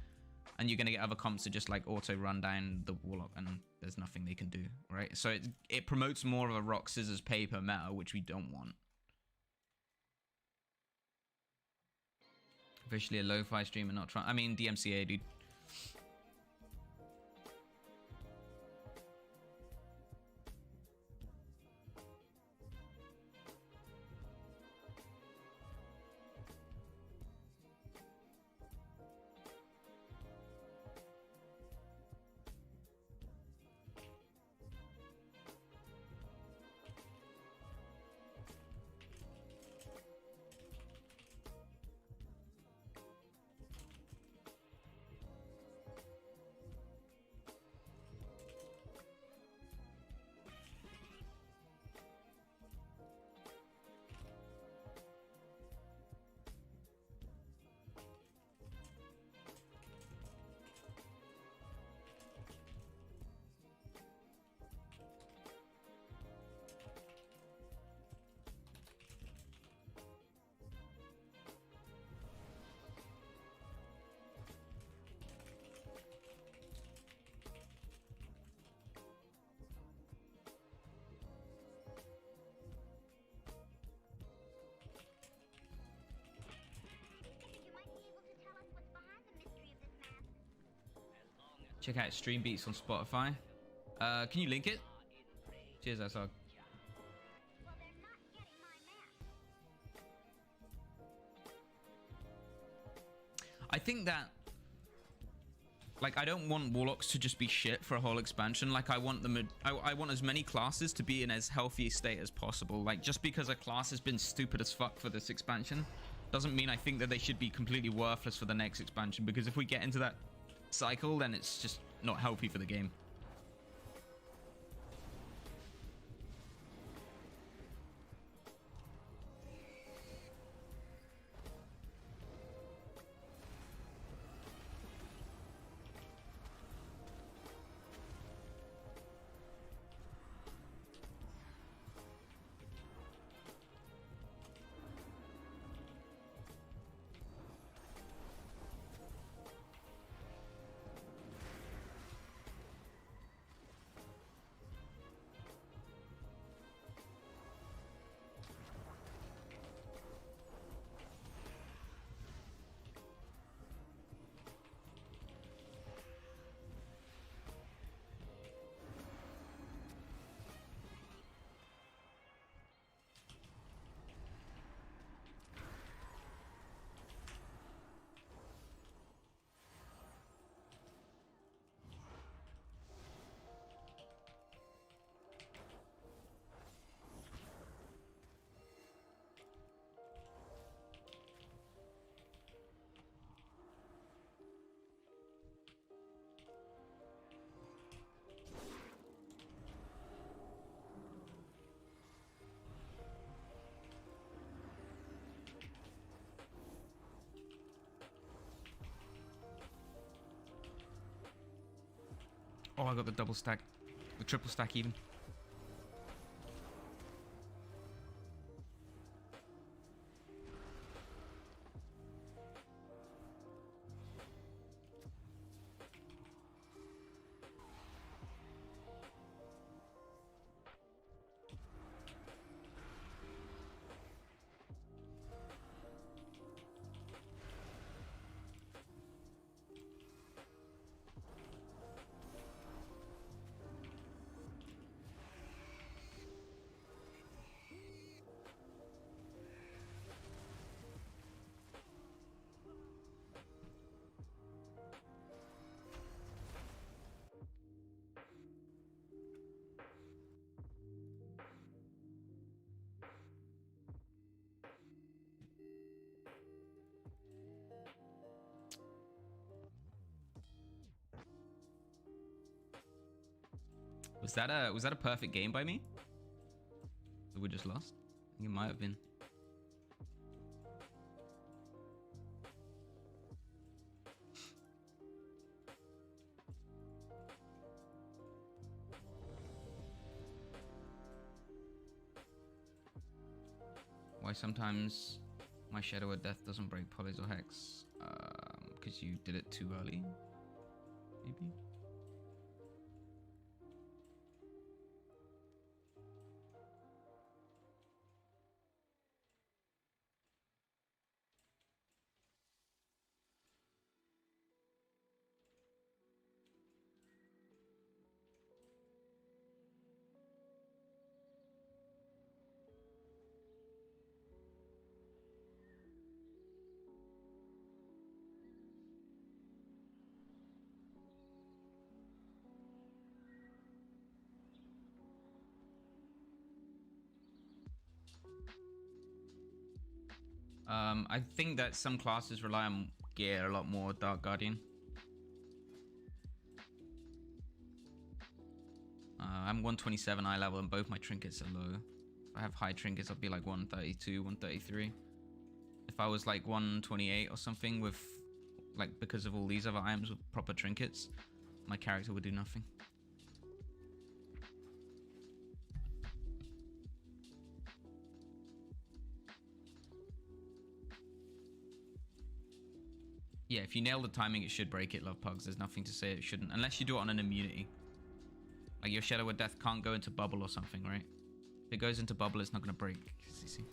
And you're going to get other comps that just like auto run down the Warlock and there's nothing they can do, right? So it promotes more of a rock, scissors, paper meta, which we don't want. Officially a lo-fi streamer, not trying... I mean, DMCA, dude. Check out Stream Beats on Spotify. Can you link it? Cheers, Asog. I think that, like, I don't want Warlocks to just be shit for a whole expansion. Like, I want them, I want as many classes to be in as healthy a state as possible. Like, just because a class has been stupid as fuck for this expansion doesn't mean I think that they should be completely worthless for the next expansion. Because if we get into that cycle, then it's just not healthy for the game. Oh, I got the double stack. The triple stack even. Was that a perfect game by me? That we just lost? I think it might have been. Why sometimes my Shadow of Death doesn't break polys or hex? Because you did it too early, maybe? I think that some classes rely on gear a lot more. Dark Guardian. I'm 127 eye level and both my trinkets are low. If I have high trinkets, I'll be like 132, 133. If I was like 128 or something with, like, because of all these other items with proper trinkets, my character would do nothing. Yeah, if you nail the timing, it should break it, Love Pugs. There's nothing to say it shouldn't. Unless you do it on an immunity. Like your Shadow of Death can't go into bubble or something, right? If it goes into bubble, it's not going to break. See?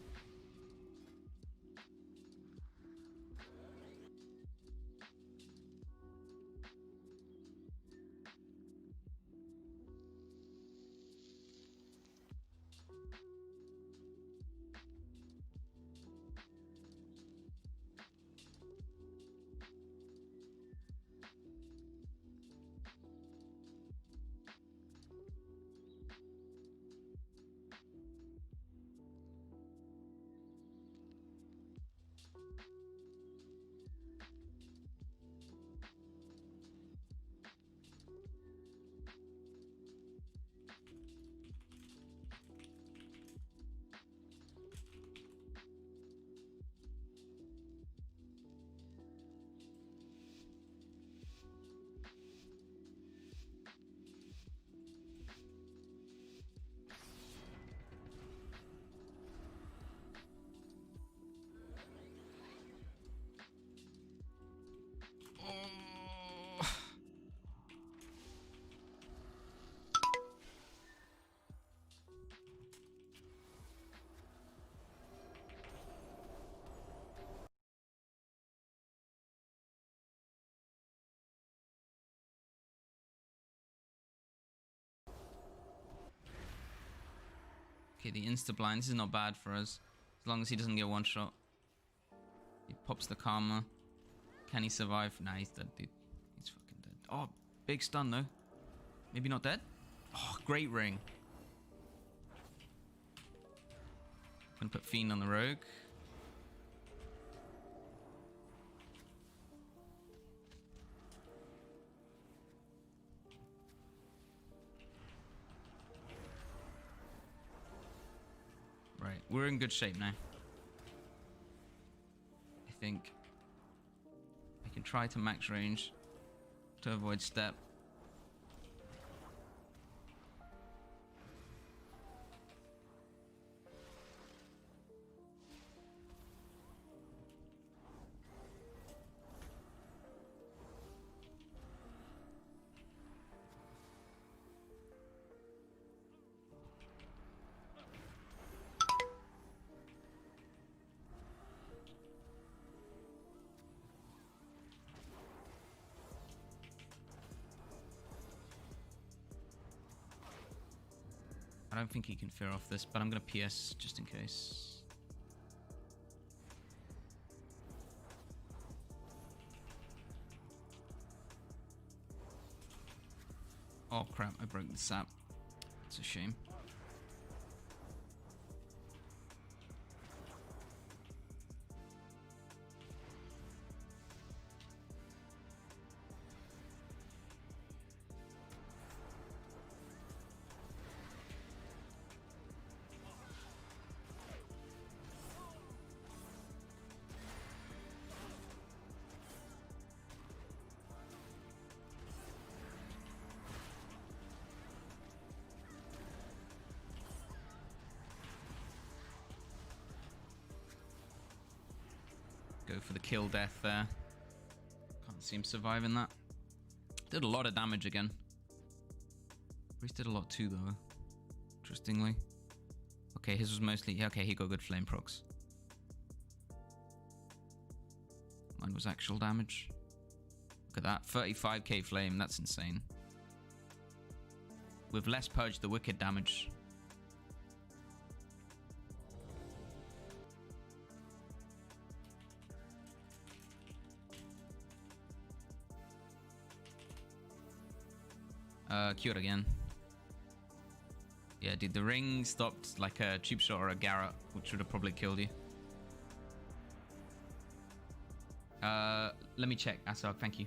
Okay, the insta-blind. This is not bad for us. As long as he doesn't get one shot. He pops the karma. Can he survive? Nah, he's dead, dude. He's fucking dead. Oh, big stun, though. Maybe not dead? Oh, great ring. Gonna put Fiend on the rogue. Right, we're in good shape now. I think I can try to max range to avoid step. I don't think he can fear off this, but I'm going to PS just in case. Oh crap, I broke the sap. It's a shame. for the kill death there. Can't see him surviving that. Did a lot of damage again. Reese did a lot too, though. Interestingly. Okay, his was mostly... Okay, he got good flame procs. Mine was actual damage. Look at that. 35k flame. That's insane. With less Purge the Wicked damage. Cured again. Yeah, dude, the ring stopped like a cheap shot or a Garrett, which would have probably killed you. Let me check. Asog, thank you.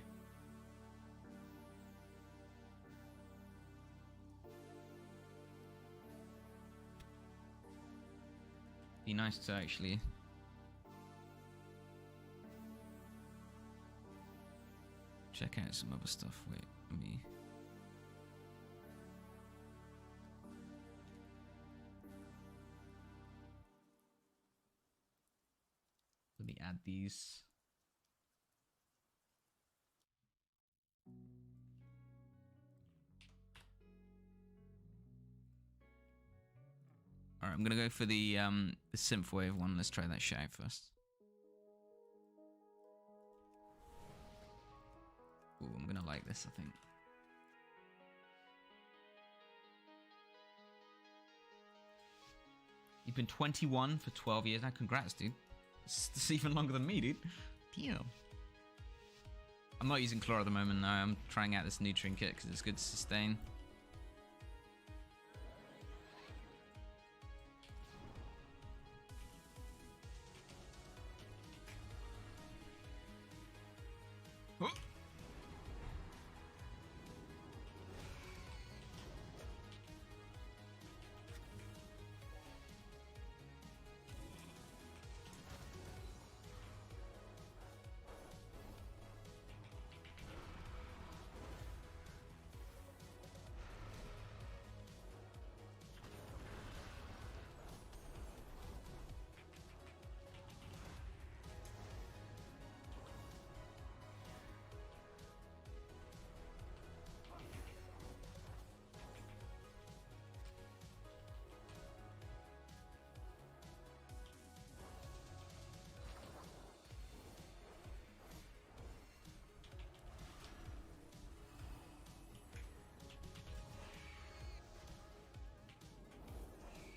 Be nice to actually... check out some other stuff. Wait, let me... Let me add these. All right, I'm gonna go for the synthwave one. Let's try that shit out first. Ooh, I'm gonna like this, I think. You've been 21 for 12 years now. Congrats, dude. It's even longer than me, dude. Damn. I'm not using Claw at the moment, no. I'm trying out this new trinket because it's good to sustain. Oh.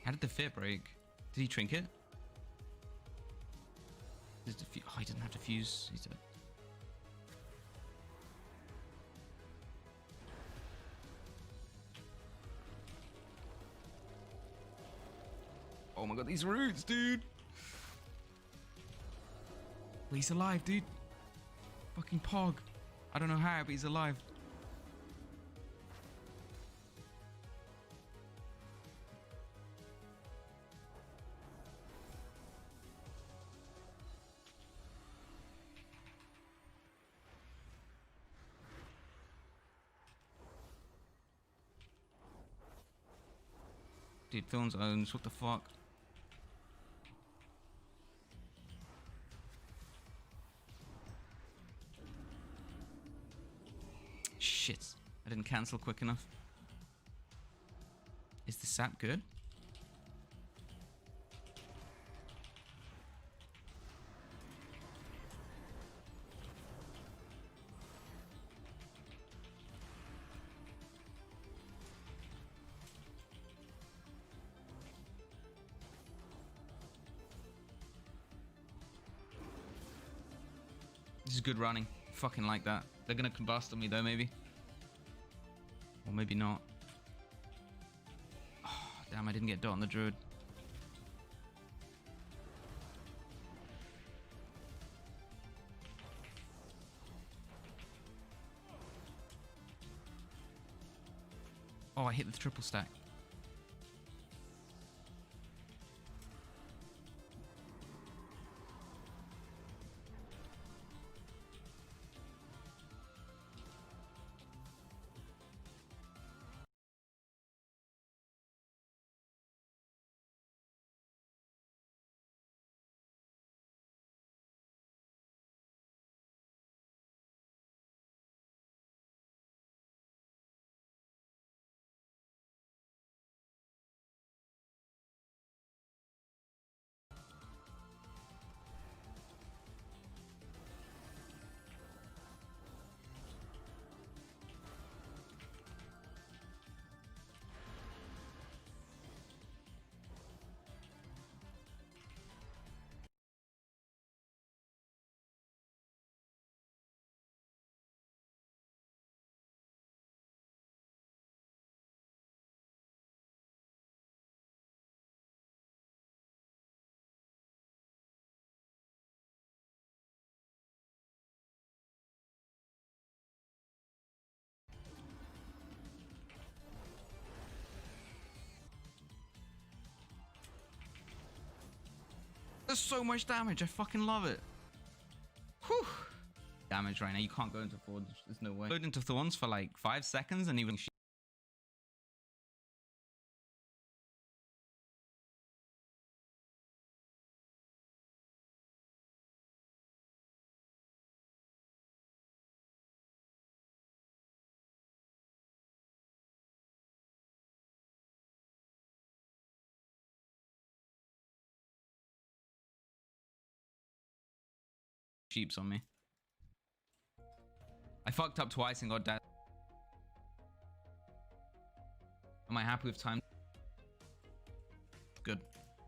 How did the fear break? Did he trinket? Oh, he didn't have to fuse. He's dead. Oh my god, these roots, dude! Well, he's alive, dude. Fucking Pog. I don't know how, but he's alive. Dude, Thorns owns, what the fuck? Shit, I didn't cancel quick enough. Is the sap good? This is good running. Fucking like that. They're gonna combust on me though, maybe. Or maybe not. Oh, damn, I didn't get dot on the druid. Oh, I hit the triple stack. There's so much damage. I fucking love it. Whew. Damage right now. You can't go into forward. There's no way. Load into thorns for like 5 seconds and even sheeps on me. I fucked up twice and got dead. Am I happy with time? Good.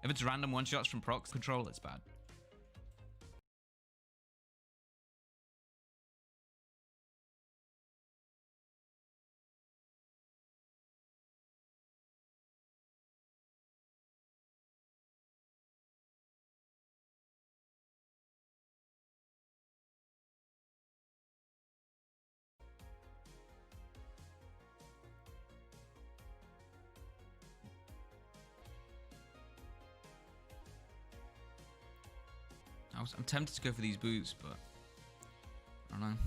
If it's random one-shots from proc control, it's bad. I'm tempted to go for these boots, but I don't know.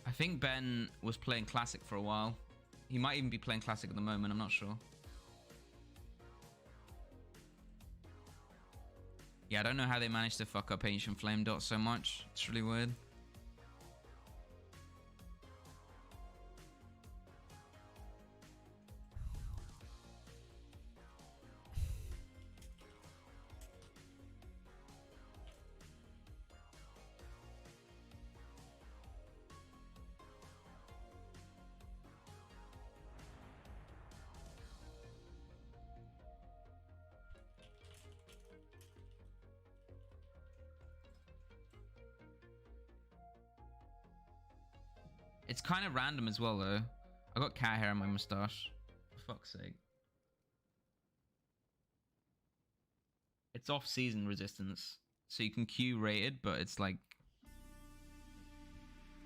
I think Ben was playing Classic for a while. He might even be playing Classic at the moment, I'm not sure. Yeah, I don't know how they managed to fuck up Ancient Flame Dot so much. It's really weird. It's kind of random as well, though. I got cat hair on my mustache. For fuck's sake. It's off-season resistance. So you can Q rated, but it's like...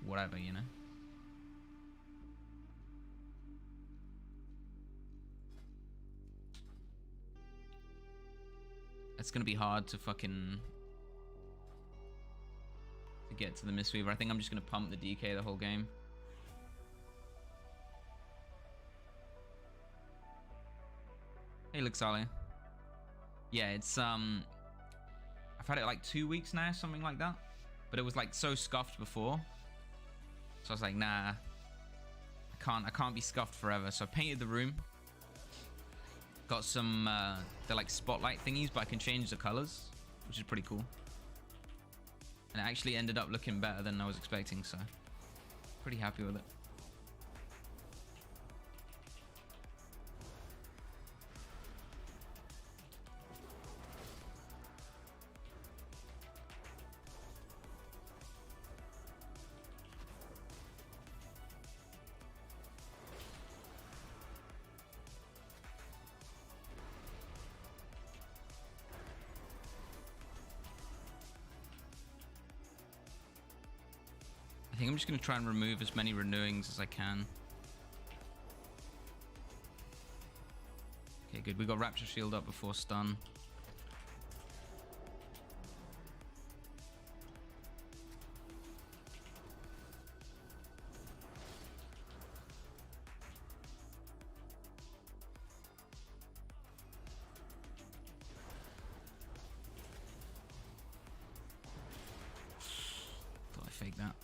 whatever, you know? It's gonna be hard to fucking... to get to the Mistweaver. I think I'm just gonna pump the DK the whole game. Hey, Luxalia. Yeah, it's I've had it like 2 weeks now, something like that. But it was like so scuffed before. So I was like, nah. I can't be scuffed forever. So I painted the room. Got some they're like spotlight thingies, but I can change the colors, which is pretty cool. And it actually ended up looking better than I was expecting, so pretty happy with it. I think I'm just going to try and remove as many renewings as I can. Okay, good. We got Rapture Shield up before stun. Thought I faked that.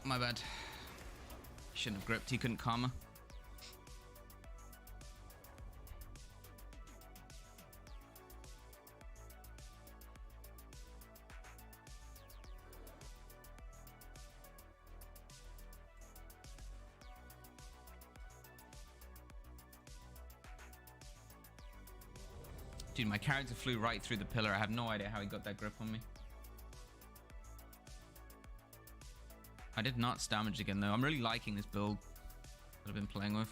My bad. Shouldn't have gripped. He couldn't karma. Dude, my character flew right through the pillar. I have no idea how he got that grip on me. I did not damage again though. I'm really liking this build that I've been playing with.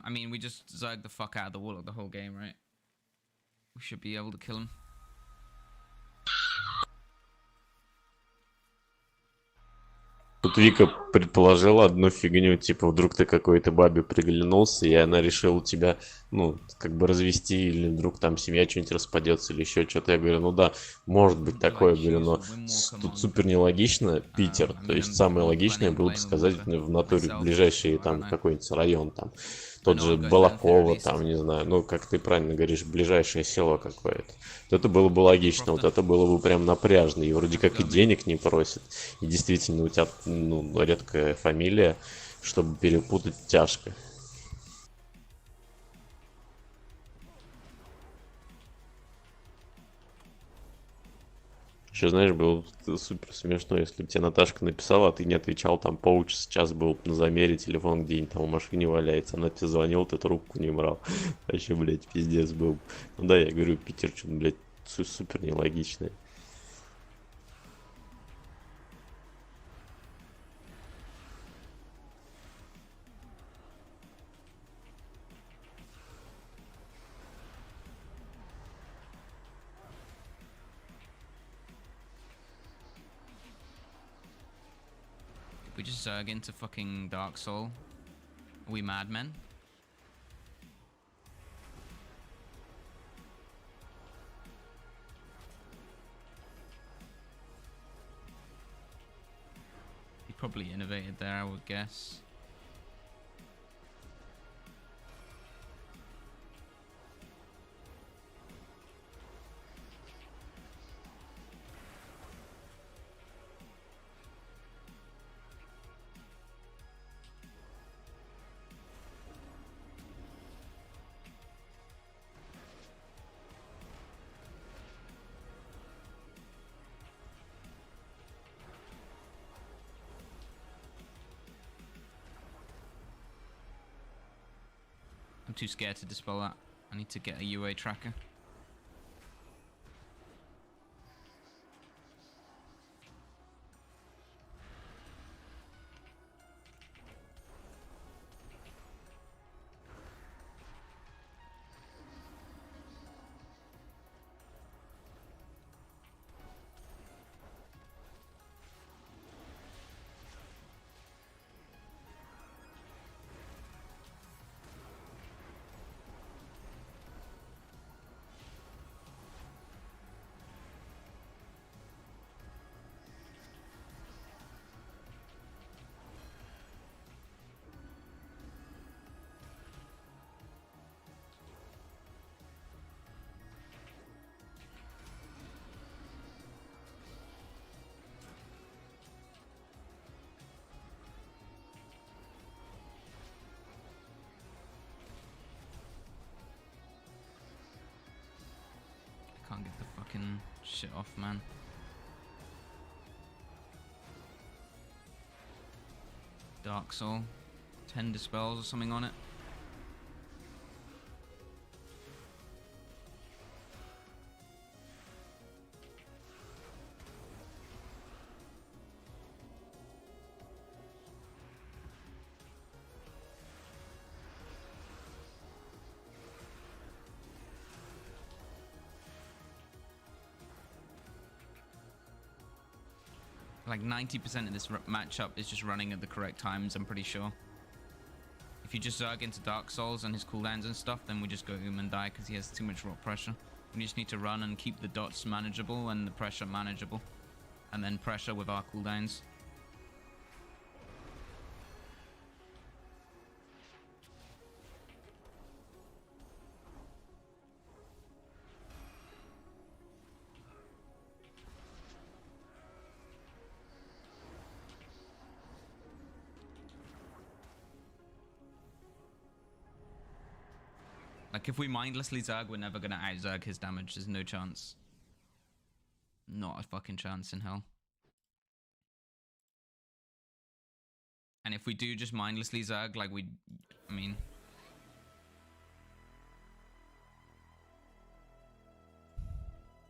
I mean, we just zerged the fuck out of the Warlock the whole game, right? We should be able to kill him. Тут Вика предположила одну фигню, типа вдруг ты какой-то бабе приглянулся, и она решила тебя, ну, как бы развести, или вдруг там семья что-нибудь распадется, или еще что-то. Я говорю, ну да, может быть такое, говорю, но тут супер нелогично Питер, то есть самое логичное было бы сказать в натуре ближайший там какой-нибудь район, там, тот же Балаково, там, не знаю, ну, как ты правильно говоришь, ближайшее село какое-то. Вот это было бы логично, вот это было бы прям напряжно, и вроде как и денег не просит, и действительно у тебя, ну, редкая фамилия, чтобы перепутать тяжко. Еще, знаешь, было супер смешно, если бы тебе Наташка написала, а ты не отвечал, там полчаса, час был на замере, телефон где-нибудь там в машине валяется, она тебе звонила, ты трубку не брал. Вообще, блядь, пиздец был. Ну да, я говорю, Питер, что-то, блядь, супер нелогичное. We just zerg into fucking Dark Soul. Are we madmen? He probably innovated there, I would guess. I'm too scared to dispel that. I need to get a UA tracker. Can't get the fucking shit off, man. Dark Soul. 10 dispels or something on it. Like 90% of this matchup is just running at the correct times, I'm pretty sure. If you just Zerg into Dark Souls and his cooldowns and stuff, then we just go him and die because he has too much rock pressure. We just need to run and keep the dots manageable and the pressure manageable. And then pressure with our cooldowns. Like, if we mindlessly Zerg, we're never going to out-Zerg his damage. There's no chance. Not a fucking chance in hell. And if we do just mindlessly Zerg, like I mean...